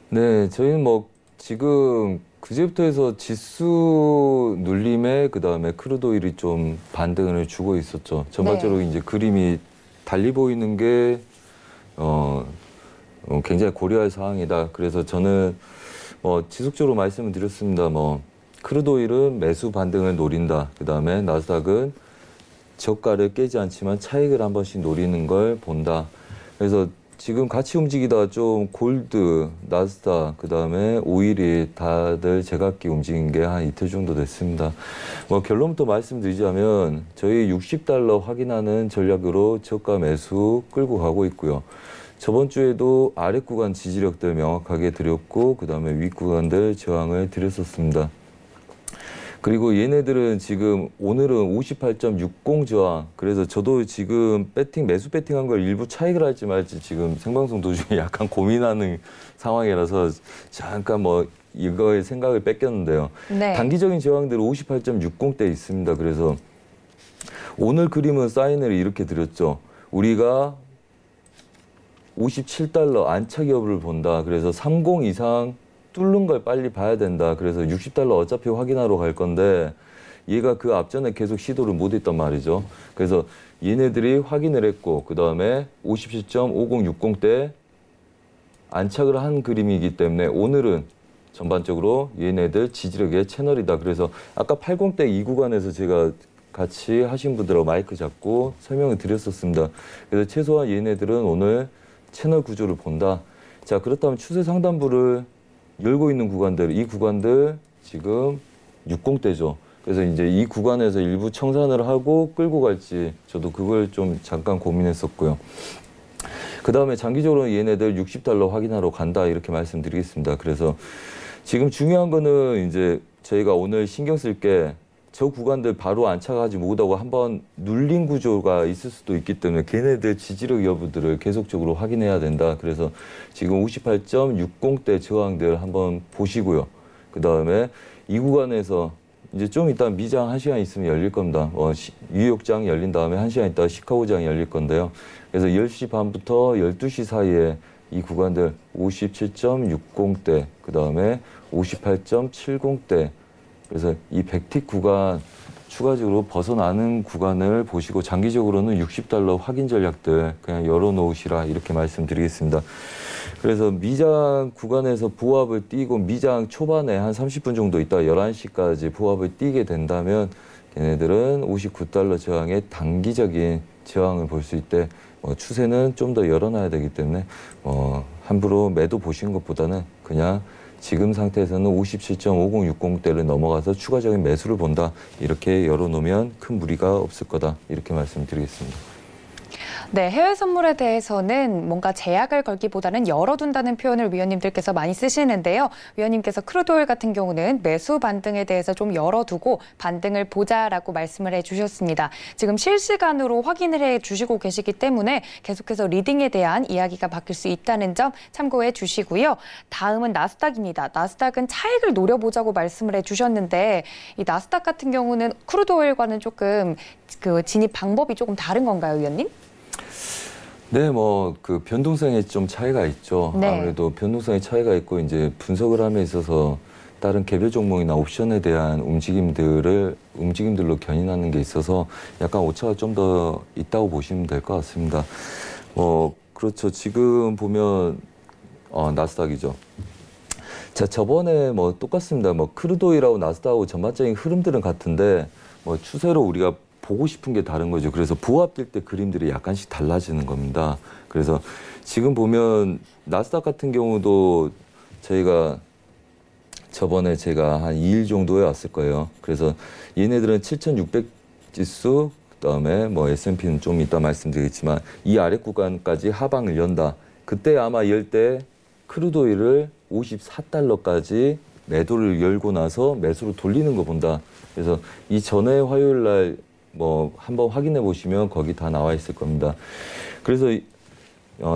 네, 저희는 뭐 지금 그제부터 해서 지수 눌림에 그다음에 크루드 오일이 좀 반등을 주고 있었죠. 전반적으로 이제 그림이 달리 보이는 게 굉장히 고려할 사항이다. 그래서 저는 지속적으로 말씀을 드렸습니다. 크루드 오일은 매수 반등을 노린다. 그다음에 나스닥은 저가를 깨지 않지만 차익을 한 번씩 노리는 걸 본다. 그래서 지금 같이 움직이다 좀 골드, 나스닥, 그다음에 오일이 다들 제각기 움직인 게 한 이틀 정도 됐습니다. 결론부터 말씀드리자면 저희 $60 확인하는 전략으로 저가 매수 끌고 가고 있고요. 저번 주에도 아래 구간 지지력들 명확하게 드렸고 그다음에 윗 구간들 저항을 드렸었습니다. 그리고 얘네들은 지금 오늘은 58.60 저항. 그래서 저도 지금 매수 배팅한 걸 일부 차익을 할지 말지 지금 생방송 도중에 약간 고민하는 상황이라서 잠깐 이거에 생각을 뺏겼는데요. 네. 단기적인 저항들은 58.60대 있습니다. 그래서 오늘 그림은 사인을 이렇게 드렸죠. 우리가 57달러 안착 여부를 본다. 그래서 30 이상 뚫는 걸 빨리 봐야 된다. 그래서 $60 어차피 확인하러 갈 건데 얘가 그 앞전에 계속 시도를 못 했단 말이죠. 그래서 얘네들이 확인을 했고 그다음에 57.5060대 안착을 한 그림이기 때문에 오늘은 전반적으로 얘네들 지지력의 채널이다. 그래서 아까 80대 이 구간에서 제가 같이 하신 분들하고 마이크 잡고 설명을 드렸었습니다. 그래서 최소한 얘네들은 오늘 채널 구조를 본다. 자, 그렇다면 추세 상단부를 열고 있는 구간들, 이 구간들 지금 60대죠. 그래서 이제 이 구간에서 일부 청산을 하고 끌고 갈지 저도 그걸 좀 잠깐 고민했었고요. 그 다음에 장기적으로 얘네들 $60 확인하러 간다 이렇게 말씀드리겠습니다. 그래서 지금 중요한 거는 이제 저희가 오늘 신경 쓸 게 저 구간들 바로 안착하지 못하고 한번 눌린 구조가 있을 수도 있기 때문에 걔네들 지지력 여부들을 계속적으로 확인해야 된다. 그래서 지금 58.60대 저항들 한번 보시고요. 그 다음에 이 구간에서 이제 좀 이따 미장 1시간 있으면 열릴 겁니다. 뉴욕장 열린 다음에 1시간 있다가 시카고장이 열릴 건데요. 그래서 10시 반부터 12시 사이에 이 구간들 57.60대, 그 다음에 58.70대, 그래서 이 100틱 구간 추가적으로 벗어나는 구간을 보시고 장기적으로는 $60 확인 전략들 그냥 열어놓으시라 이렇게 말씀드리겠습니다. 그래서 미장 구간에서 보합을 띄고 미장 초반에 한 30분 정도 있다 11시까지 보합을 띄게 된다면 걔네들은 $59 저항의 단기적인 저항을 볼 수 있대. 추세는 좀 더 열어놔야 되기 때문에 함부로 매도 보시는 것보다는 그냥 지금 상태에서는 57.5060대를 넘어가서 추가적인 매수를 본다. 이렇게 열어놓으면 큰 무리가 없을 거다. 이렇게 말씀드리겠습니다. 네, 해외 선물에 대해서는 뭔가 제약을 걸기보다는 열어둔다는 표현을 위원님들께서 많이 쓰시는데요. 위원님께서 크루드 오일 같은 경우는 매수 반등에 대해서 좀 열어두고 반등을 보자라고 말씀을 해주셨습니다. 지금 실시간으로 확인을 해주시고 계시기 때문에 계속해서 리딩에 대한 이야기가 바뀔 수 있다는 점 참고해 주시고요. 다음은 나스닥입니다. 나스닥은 차익을 노려보자고 말씀을 해주셨는데 이 나스닥 같은 경우는 크루드 오일과는 조금 진입 방법이 조금 다른 건가요, 위원님? 네, 그 변동성에 좀 차이가 있죠. 네. 아무래도 변동성에 차이가 있고 이제 분석을 함에 있어서 다른 개별 종목이나 옵션에 대한 움직임들로 견인하는 게 있어서 약간 오차가 좀 더 있다고 보시면 될 것 같습니다. 그렇죠. 지금 보면 나스닥이죠. 자, 저번에 똑같습니다. 크루드 오일하고 나스닥하고 전반적인 흐름들은 같은데 추세로 우리가 보고 싶은 게 다른 거죠. 그래서 부합될 때 그림들이 약간씩 달라지는 겁니다. 그래서 지금 보면 나스닥 같은 경우도 저희가 저번에 제가 한 2일 정도에 왔을 거예요. 그래서 얘네들은 7,600 지수, 그다음에 뭐 S&P는 좀 이따 말씀드리겠지만 이 아래 구간까지 하방을 연다. 그때 아마 열 때 크루드 오일을 54달러까지 매도를 열고 나서 매수로 돌리는 거 본다. 그래서 이 전에 화요일 날 뭐 한번 확인해 보시면 거기 다 나와 있을 겁니다. 그래서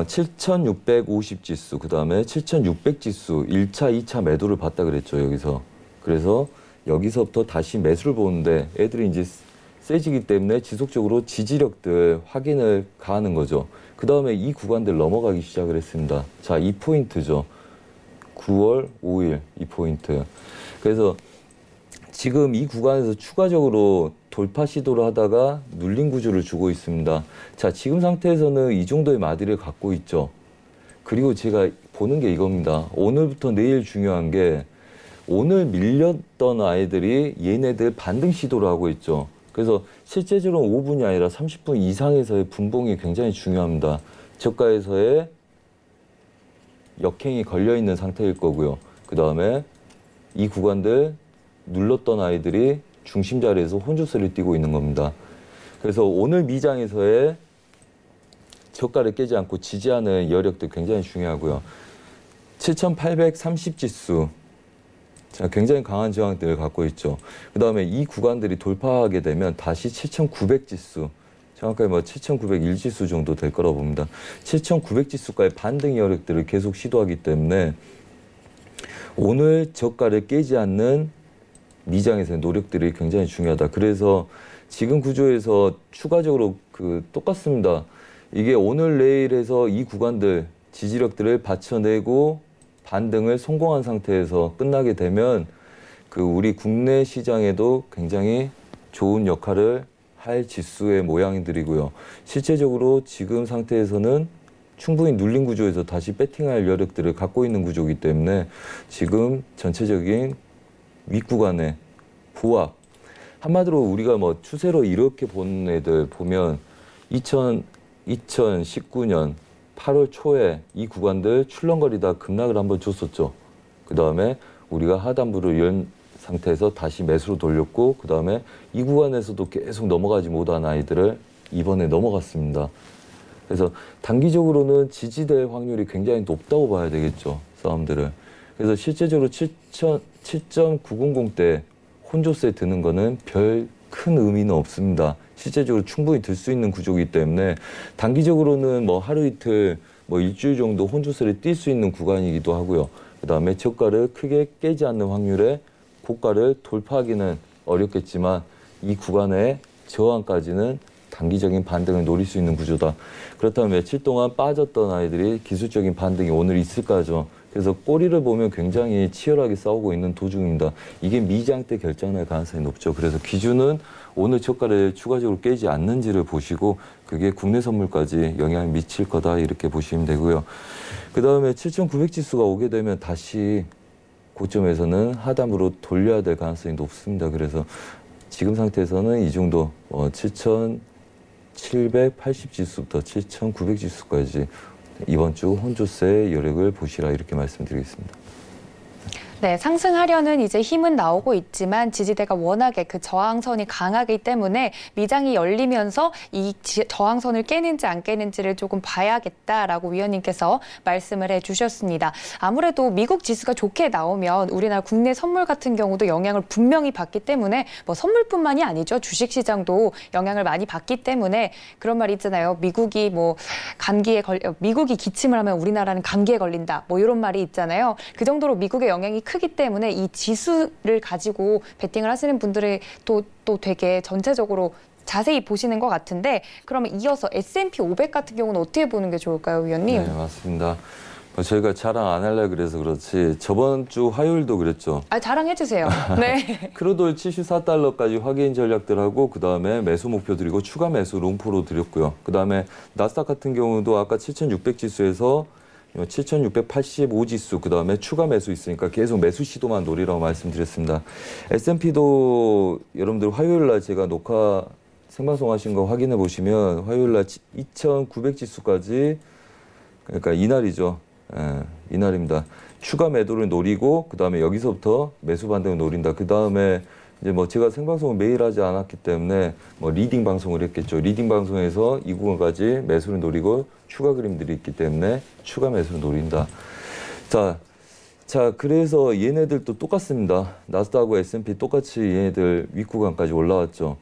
7,650 지수, 그 다음에 7,600 지수 1차, 2차 매도를 봤다 그랬죠, 여기서. 그래서 여기서부터 다시 매수를 보는데 애들이 이제 세지기 때문에 지속적으로 지지력들 확인을 가하는 거죠. 그 다음에 이 구간들 넘어가기 시작을 했습니다. 자, 이 포인트죠. 9월 5일 이 포인트. 그래서 지금 이 구간에서 추가적으로 돌파 시도를 하다가 눌린 구조를 주고 있습니다. 자, 지금 상태에서는 이 정도의 마디를 갖고 있죠. 그리고 제가 보는 게 이겁니다. 오늘부터 내일 중요한 게 오늘 밀렸던 아이들이 얘네들 반등 시도를 하고 있죠. 그래서 실제적으로는 5분이 아니라 30분 이상에서의 분봉이 굉장히 중요합니다. 저가에서의 역행이 걸려있는 상태일 거고요. 그 다음에 이 구간들 눌렀던 아이들이 중심 자리에서 혼조세를 띄고 있는 겁니다. 그래서 오늘 미장에서의 저가를 깨지 않고 지지하는 여력도 굉장히 중요하고요. 7,830 지수. 자, 굉장히 강한 저항들을 갖고 있죠. 그 다음에 이 구간들이 돌파하게 되면 다시 7,900 지수. 정확하게 뭐 7,901 지수 정도 될 거라고 봅니다. 7,900 지수까지 반등 여력들을 계속 시도하기 때문에 오늘 저가를 깨지 않는 미장에서의 노력들이 굉장히 중요하다. 그래서 지금 구조에서 추가적으로 똑같습니다. 이게 오늘 내일에서 이 구간들 지지력들을 받쳐내고 반등을 성공한 상태에서 끝나게 되면 우리 국내 시장에도 굉장히 좋은 역할을 할 지수의 모양들이고요. 실제적으로 지금 상태에서는 충분히 눌린 구조에서 다시 배팅할 여력들을 갖고 있는 구조이기 때문에 지금 전체적인 윗구간의 부합, 한마디로 우리가 뭐 추세로 이렇게 본 애들 보면 2019년 8월 초에 이 구간들 출렁거리다 급락을 한번 줬었죠. 그 다음에 우리가 하단부를 연 상태에서 다시 매수로 돌렸고, 그 다음에 이 구간에서도 계속 넘어가지 못한 아이들을 이번에 넘어갔습니다. 그래서 단기적으로는 지지될 확률이 굉장히 높다고 봐야 되겠죠, 싸움들을. 그래서 실제적으로 7.900대 혼조세 드는 거는 별 큰 의미는 없습니다. 실제적으로 충분히 들 수 있는 구조이기 때문에 단기적으로는 뭐 하루 이틀, 뭐 일주일 정도 혼조세를 뛸 수 있는 구간이기도 하고요. 그 다음에 저가를 크게 깨지 않는 확률에 고가를 돌파하기는 어렵겠지만 이 구간의 저항까지는 단기적인 반등을 노릴 수 있는 구조다. 그렇다면 며칠 동안 빠졌던 아이들이 기술적인 반등이 오늘 있을까죠. 그래서 꼬리를 보면 굉장히 치열하게 싸우고 있는 도중입니다. 이게 미장 때 결정날 가능성이 높죠. 그래서 기준은 오늘 저가를 추가적으로 깨지 않는지를 보시고 그게 국내 선물까지 영향을 미칠 거다 이렇게 보시면 되고요. 그 다음에 7,900 지수가 오게 되면 다시 고점에서는 하단으로 돌려야 될 가능성이 높습니다. 그래서 지금 상태에서는 이 정도 7,780 지수부터 7,900 지수까지 이번 주 혼조세 여력을 보시라 이렇게 말씀드리겠습니다. 네, 상승하려는 이제 힘은 나오고 있지만 지지대가 워낙에 그 저항선이 강하기 때문에 미장이 열리면서 이 저항선을 깨는지 안 깨는지를 조금 봐야겠다라고 위원님께서 말씀을 해주셨습니다. 아무래도 미국 지수가 좋게 나오면 우리나라 국내 선물 같은 경우도 영향을 분명히 받기 때문에 뭐 선물뿐만이 아니죠. 주식시장도 영향을 많이 받기 때문에 그런 말이 있잖아요. 미국이 기침을 하면 우리나라는 감기에 걸린다. 뭐 이런 말이 있잖아요. 그 정도로 미국의 영향이 크기 때문에 이 지수를 가지고 베팅을 하시는 분들이 또 되게 전체적으로 자세히 보시는 것 같은데 그러면 이어서 S&P 500 같은 경우는 어떻게 보는 게 좋을까요, 위원님? 네, 맞습니다. 저희가 자랑 안 하려고 그래서 그렇지 저번 주 화요일도 그랬죠. 자랑해 주세요. 네. 크루드 74달러까지 확인 전략들하고 그다음에 매수 목표 드리고 추가 매수 롱포로 드렸고요. 그다음에 나스닥 같은 경우도 아까 7,600 지수에서 7,685 지수 그다음에 추가 매수 있으니까 계속 매수 시도만 노리라고 말씀드렸습니다. S&P도 여러분들 화요일 날 제가 녹화 생방송 하신 거 확인해 보시면 화요일 날 2,900 지수까지 그러니까 이날이죠. 이날입니다. 추가 매도를 노리고 그다음에 여기서부터 매수 반등을 노린다. 그다음에 이제 뭐 제가 생방송을 매일 하지 않았기 때문에 뭐 리딩 방송을 했겠죠. 리딩 방송에서 이 구간까지 매수를 노리고 추가 그림들이 있기 때문에 추가 매수를 노린다. 자, 그래서 얘네들도 똑같습니다. 나스닥하고 S&P 똑같이 얘네들 윗구간까지 올라왔죠.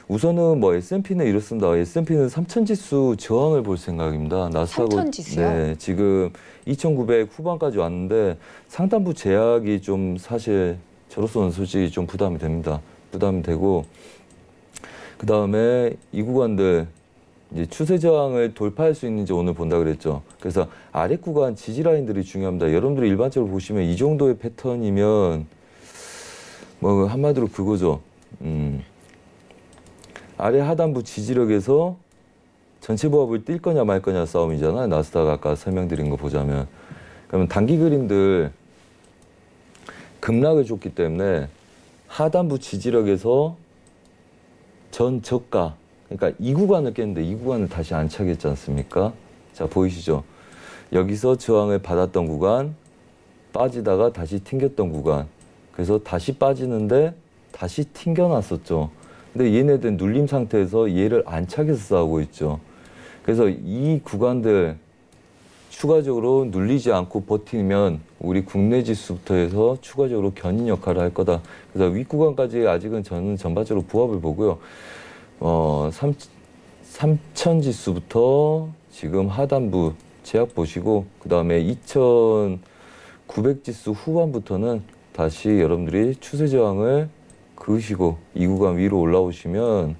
우선은 뭐 S&P는 이렇습니다. S&P는 3000지수 저항을 볼 생각입니다. 나스닥은 3000지수요? 네, 지금 2900 후반까지 왔는데 상단부 제약이 좀 사실 저로서는 솔직히 좀 부담이 됩니다. 부담이 되고 그다음에 이 구간들 이제 추세 저항을 돌파할 수 있는지 오늘 본다 그랬죠. 그래서 아래 구간 지지 라인들이 중요합니다. 여러분들이 일반적으로 보시면 이 정도의 패턴이면 뭐 한마디로 그거죠. 아래 하단부 지지력에서 전체 보합을 뛸 거냐 말 거냐 싸움이잖아요. 나스닥 아까 설명드린 거 보자면. 그러면 단기 그림들 급락을 줬기 때문에 하단부 지지력에서 전 저가 그러니까 이 구간을 깼는데 이 구간을 다시 안 차겠지 않습니까? 자, 보이시죠? 여기서 저항을 받았던 구간, 빠지다가 다시 튕겼던 구간. 그래서 다시 빠지는데 다시 튕겨놨었죠. 근데 얘네들 눌림 상태에서 얘를 안 차게서 싸우고 있죠. 그래서 이 구간들 추가적으로 눌리지 않고 버티면 우리 국내 지수부터 해서 추가적으로 견인 역할을 할 거다. 그래서 윗구간까지 아직은 저는 전반적으로 부합을 보고요. 3000 지수부터 지금 하단부 제약 보시고 그 다음에 2900 지수 후반부터는 다시 여러분들이 추세 저항을 그으시고 이 구간 위로 올라오면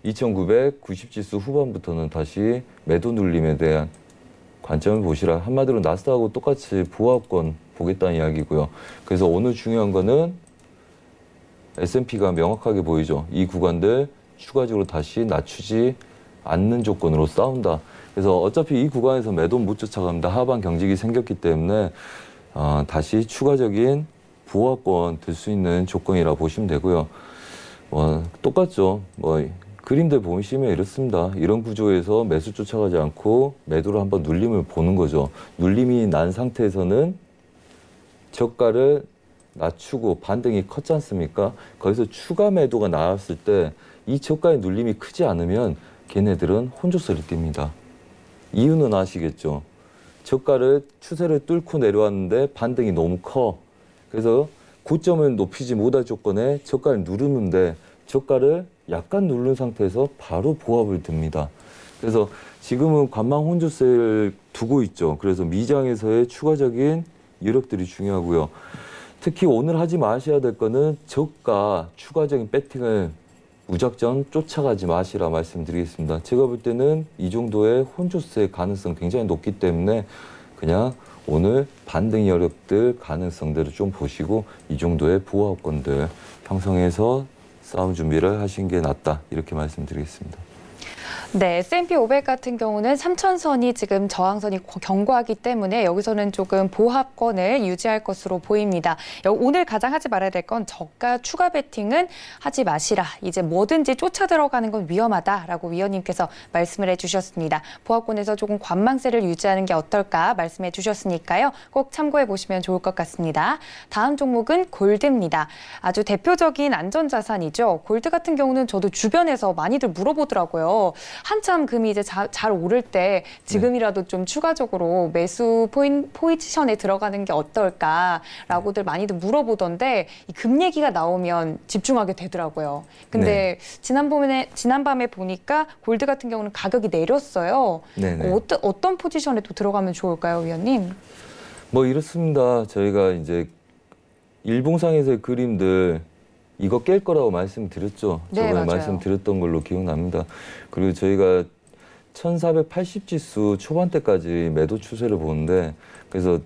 2990 지수 후반부터는 다시 매도 눌림에 대한 관점을 보시라. 한마디로 나스닥하고 똑같이 보합권 보겠다는 이야기고요. 그래서 오늘 중요한 거는 S&P가 명확하게 보이죠. 이 구간들 추가적으로 다시 낮추지 않는 조건으로 싸운다. 그래서 어차피 이 구간에서 매도 못 쫓아갑니다. 하반 경직이 생겼기 때문에 다시 추가적인 보합권 들 수 있는 조건이라 보시면 되고요. 똑같죠. 그림들 보시면 이렇습니다. 이런 구조에서 매수 쫓아가지 않고 매도를 한번 눌림을 보는 거죠. 눌림이 난 상태에서는 저가를 낮추고 반등이 컸지 않습니까? 거기서 추가 매도가 나왔을 때 이 저가의 눌림이 크지 않으면 걔네들은 혼조세를 띱니다. 이유는 아시겠죠? 저가를 추세를 뚫고 내려왔는데 반등이 너무 커. 그래서 고점을 높이지 못할 조건에 저가를 누르는데 저가를 약간 누른 상태에서 바로 보합을 듭니다. 그래서 지금은 관망 혼조세를 두고 있죠. 그래서 미장에서의 추가적인 여력들이 중요하고요. 특히 오늘 하지 마셔야 될 거는 저가 추가적인 배팅을 무작정 쫓아가지 마시라 말씀드리겠습니다. 제가 볼 때는 이 정도의 혼조세 가능성 굉장히 높기 때문에 그냥 오늘 반등 여력들 가능성들을 좀 보시고 이 정도의 보합권들 형성해서 싸움 준비를 하신 게 낫다 이렇게 말씀드리겠습니다. 네, S&P 500 같은 경우는 3000선이 지금 저항선이 견고하기 때문에 여기서는 조금 보합권을 유지할 것으로 보입니다. 오늘 가장 하지 말아야 될 건 저가 추가 베팅은 하지 마시라. 이제 뭐든지 쫓아 들어가는 건 위험하다라고 위원님께서 말씀을 해주셨습니다. 보합권에서 조금 관망세를 유지하는 게 어떨까 말씀해 주셨으니까요. 꼭 참고해 보시면 좋을 것 같습니다. 다음 종목은 골드입니다. 아주 대표적인 안전자산이죠. 골드 같은 경우는 저도 주변에서 많이들 물어보더라고요. 한참 금이 이제 잘 오를 때 지금이라도 좀 추가적으로 매수 포지션에 들어가는 게 어떨까라고들 많이들 물어보던데 이 금 얘기가 나오면 집중하게 되더라고요. 근데 지난밤에 보니까 골드 같은 경우는 가격이 내렸어요. 어떤 포지션에 또 들어가면 좋을까요, 위원님? 이렇습니다. 저희가 이제 일봉상에서의 그림들 이거 깰 거라고 말씀드렸죠. 네, 저번에 말씀드렸던 걸로 기억납니다. 그리고 저희가 1480지수 초반대까지 매도 추세를 보는데 그래서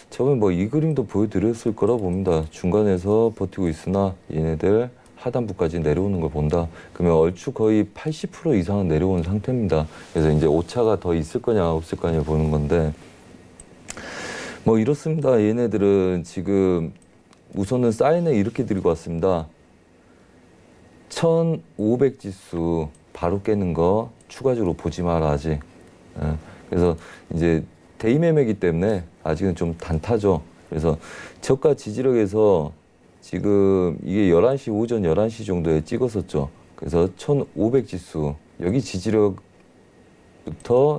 저번에 이 그림도 보여드렸을 거라 봅니다. 중간에서 버티고 있으나 얘네들 하단부까지 내려오는 걸 본다. 그러면 얼추 거의 80% 이상은 내려온 상태입니다. 그래서 이제 오차가 더 있을 거냐 없을 거냐 보는 건데 이렇습니다. 얘네들은 지금 우선은 사인을 이렇게 드리고 왔습니다. 1500 지수 바로 깨는 거 추가적으로 보지 마라 아직. 그래서 이제 대의매매이기 때문에 아직은 좀 단타죠. 그래서 저가 지지력에서 지금 이게 11시 오전 11시 정도에 찍었었죠. 그래서 1500 지수 여기 지지력부터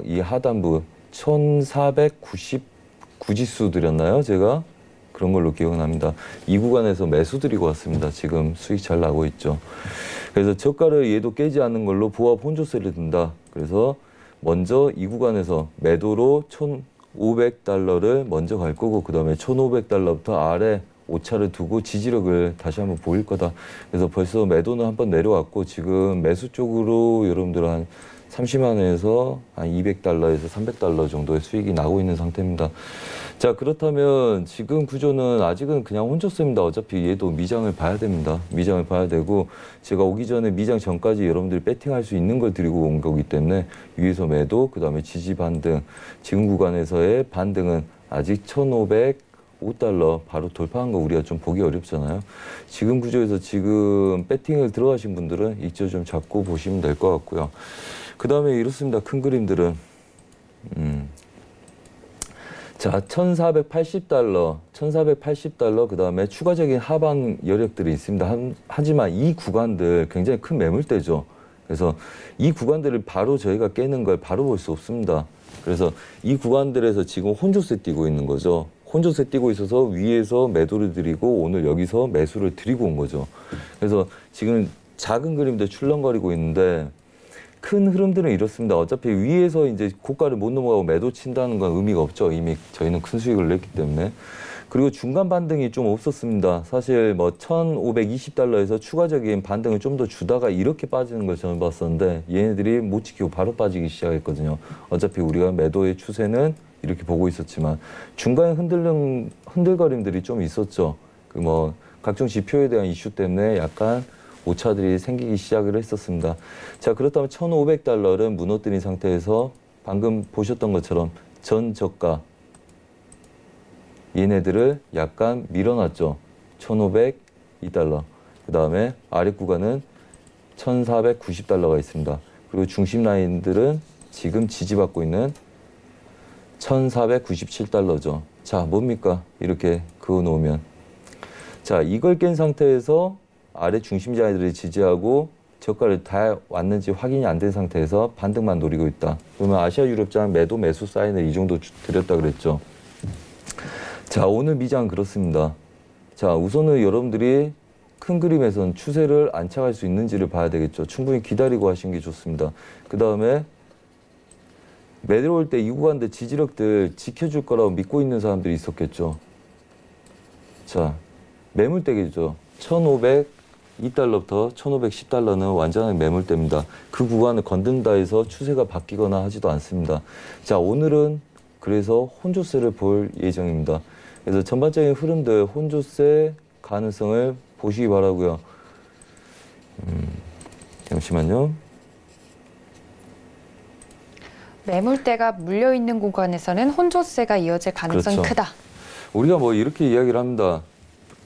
이 하단부 1499 지수 드렸나요? 제가 그런 걸로 기억납니다. 이 구간에서 매수 드리고 왔습니다. 지금 수익 잘 나고 있죠. 그래서 저가를 얘도 깨지 않는 걸로 보합 혼조세를 든다. 그래서 먼저 이 구간에서 매도로 1,500달러를 먼저 갈 거고 그 다음에 1,500달러부터 아래 오차를 두고 지지력을 다시 한번 보일 거다. 그래서 벌써 매도는 한번 내려왔고 지금 매수 쪽으로 여러분들 한 30만 원에서 한 200달러에서 300달러 정도의 수익이 나고 있는 상태입니다. 자, 그렇다면 지금 구조는 아직은 그냥 혼조세입니다. 어차피 얘도 미장을 봐야 됩니다. 미장을 봐야 되고 제가 오기 전에 미장 전까지 여러분들이 배팅할 수 있는 걸 드리고 온 거기 때문에 위에서 매도, 그 다음에 지지 반등, 지금 구간에서의 반등은 아직 1,505달러 바로 돌파한 거 우리가 좀 보기 어렵잖아요. 지금 구조에서 지금 배팅을 들어가신 분들은 이쪽 좀 잡고 보시면 될 것 같고요. 그 다음에 이렇습니다. 큰 그림들은. 자, 1,480달러, 그 다음에 추가적인 하방 여력들이 있습니다. 하지만 이 구간들 굉장히 큰 매물대죠. 그래서 이 구간들을 바로 저희가 깨는 걸 바로 볼 수 없습니다. 그래서 이 구간들에서 지금 혼조세 뛰고 있는 거죠. 혼조세 뛰고 있어서 위에서 매도를 드리고 오늘 여기서 매수를 드리고 온 거죠. 그래서 지금 작은 그림들 출렁거리고 있는데 큰 흐름들은 이렇습니다. 어차피 위에서 이제 고가를 못 넘어가고 매도 친다는 건 의미가 없죠. 이미 저희는 큰 수익을 냈기 때문에. 그리고 중간 반등이 좀 없었습니다. 사실 뭐 1,520달러에서 추가적인 반등을 좀 더 주다가 이렇게 빠지는 걸 저는 봤었는데 얘네들이 못 지키고 바로 빠지기 시작했거든요. 어차피 우리가 매도의 추세는 이렇게 보고 있었지만 중간에 흔들거림들이 좀 있었죠. 그 뭐 각종 지표에 대한 이슈 때문에 약간 오차들이 생기기 시작을 했었습니다. 자, 그렇다면 1,500달러를 무너뜨린 상태에서 방금 보셨던 것처럼 전 저가 얘네들을 약간 밀어놨죠. 1,502달러. 그 다음에 아래 구간은 1,490달러가 있습니다. 그리고 중심 라인들은 지금 지지받고 있는 1,497달러죠. 자, 뭡니까? 이렇게 그어놓으면. 자, 이걸 깬 상태에서 아래 중심자들이 지지하고 저가를 다 왔는지 확인이 안 된 상태에서 반등만 노리고 있다. 그러면 아시아 유럽장 매수 사인을 이 정도 드렸다 그랬죠. 자, 오늘 미장 그렇습니다. 자, 우선은 여러분들이 큰 그림에선 추세를 안착할 수 있는지를 봐야 되겠죠. 충분히 기다리고 하시는 게 좋습니다. 그 다음에 매들 올 때 이 구간들 지지력들 지켜줄 거라고 믿고 있는 사람들이 있었겠죠. 자, 매물대겠죠. 1,502달러부터 1,510달러는 완전한 매물대입니다. 그 구간을 건든다 해서 추세가 바뀌거나 하지도 않습니다. 자, 오늘은 그래서 혼조세를 볼 예정입니다. 그래서 전반적인 흐름들 혼조세 가능성을 보시기 바라고요. 잠시만요. 매물대가 물려있는 구간에서는 혼조세가 이어질 가능성이 그렇죠. 크다. 우리가 뭐 이렇게 이야기를 합니다.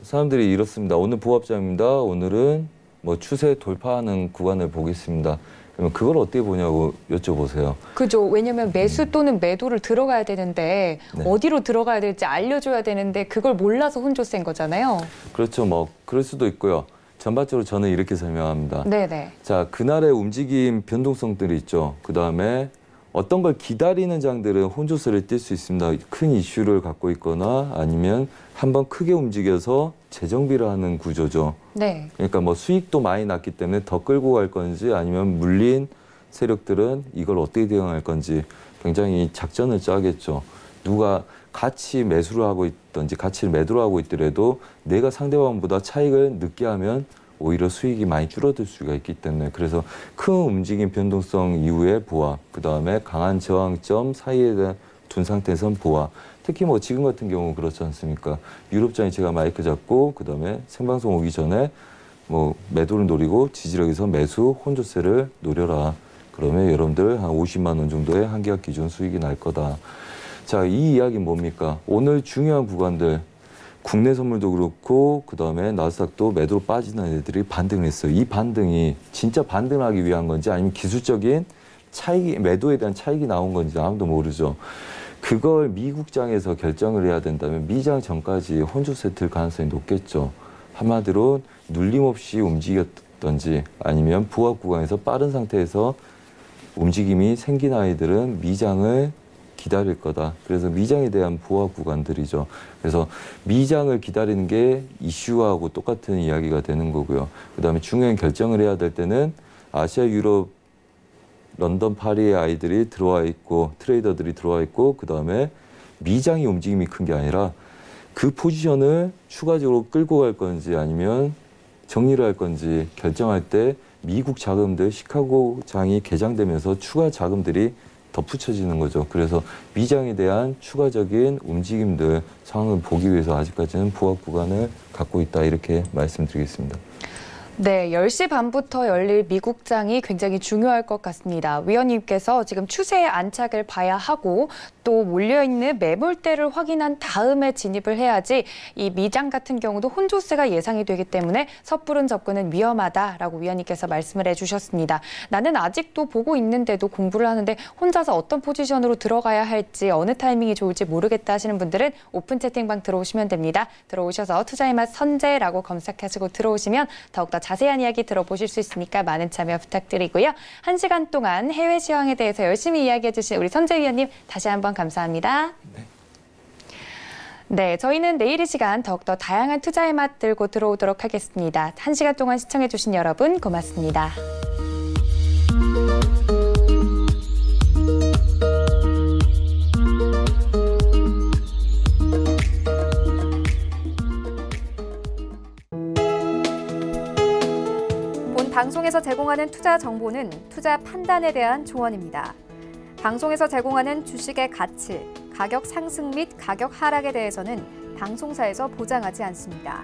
사람들이 이렇습니다. 오늘 보합장입니다. 오늘은 뭐 추세 돌파하는 구간을 보겠습니다. 그러면 그걸 어떻게 보냐고 여쭤보세요. 그죠. 왜냐면 매수 또는 매도를 들어가야 되는데 네. 어디로 들어가야 될지 알려줘야 되는데 그걸 몰라서 혼조세인 거잖아요. 그렇죠. 뭐 그럴 수도 있고요. 전반적으로 저는 이렇게 설명합니다. 네네. 자, 그날의 움직임 변동성들이 있죠. 그 다음에 어떤 걸 기다리는 장들은 혼조세를 띨 수 있습니다. 큰 이슈를 갖고 있거나 아니면 한번 크게 움직여서 재정비를 하는 구조죠. 네. 그러니까 뭐 수익도 많이 났기 때문에 더 끌고 갈 건지 아니면 물린 세력들은 이걸 어떻게 대응할 건지 굉장히 작전을 짜겠죠. 누가 같이 매수를 하고 있든지 같이 매도를 하고 있더라도 내가 상대방보다 차익을 늦게 하면 오히려 수익이 많이 줄어들 수가 있기 때문에 그래서 큰 움직임 변동성 이후에 보합, 그 다음에 강한 저항점 사이에 둔 상태에선 보합. 특히 뭐 지금 같은 경우 그렇지 않습니까? 유럽장이 제가 마이크 잡고 그 다음에 생방송 오기 전에 뭐 매도를 노리고 지지력에서 매수 혼조세를 노려라. 그러면 여러분들 한 50만 원 정도의 한계약 기준 수익이 날 거다. 자, 이 이야기는 뭡니까? 오늘 중요한 구간들 국내 선물도 그렇고 그 다음에 나스닥도 매도로 빠지는 애들이 반등을 했어요. 이 반등이 진짜 반등하기 위한 건지 아니면 기술적인 차익이 매도에 대한 차익이 나온 건지 아무도 모르죠. 그걸 미국장에서 결정을 해야 된다면 미장 전까지 혼조세트일 가능성이 높겠죠. 한마디로 눌림 없이 움직였던지 아니면 부합 구간에서 빠른 상태에서 움직임이 생긴 아이들은 미장을 기다릴 거다. 그래서 미장에 대한 부합 구간들이죠. 그래서 미장을 기다리는 게 이슈하고 똑같은 이야기가 되는 거고요. 그다음에 중요한 결정을 해야 될 때는 아시아, 유럽, 런던, 파리의 아이들이 들어와 있고 트레이더들이 들어와 있고 그다음에 미장이 움직임이 큰 게 아니라 그 포지션을 추가적으로 끌고 갈 건지 아니면 정리를 할 건지 결정할 때 미국 자금들, 시카고 장이 개장되면서 추가 자금들이 덧붙여지는 거죠. 그래서 미장에 대한 추가적인 움직임들 상황을 보기 위해서 아직까지는 부합 구간을 갖고 있다 이렇게 말씀드리겠습니다. 네, 10시 반부터 열릴 미국장이 굉장히 중요할 것 같습니다. 위원님께서 지금 추세의 안착을 봐야 하고 또 몰려있는 매물대를 확인한 다음에 진입을 해야지 이 미장 같은 경우도 혼조세가 예상이 되기 때문에 섣부른 접근은 위험하다라고 위원님께서 말씀을 해주셨습니다. 나는 아직도 보고 있는데도 공부를 하는데 혼자서 어떤 포지션으로 들어가야 할지 어느 타이밍이 좋을지 모르겠다 하시는 분들은 오픈 채팅방 들어오시면 됩니다. 들어오셔서 투자의 맛 선재라고 검색하시고 들어오시면 더욱더 자세한 이야기 들어보실 수 있으니까 많은 참여 부탁드리고요. 1시간 동안 해외 시황에 대해서 열심히 이야기해 주신 우리 선재 위원님 다시 한번 감사합니다. 네, 저희는 내일 이 시간 더욱더 다양한 투자의 맛 들고 들어오도록 하겠습니다. 1시간 동안 시청해 주신 여러분 고맙습니다. 방송에서 제공하는 투자 정보는 투자 판단에 대한 조언입니다. 방송에서 제공하는 주식의 가치, 가격 상승 및 가격 하락에 대해서는 방송사에서 보장하지 않습니다.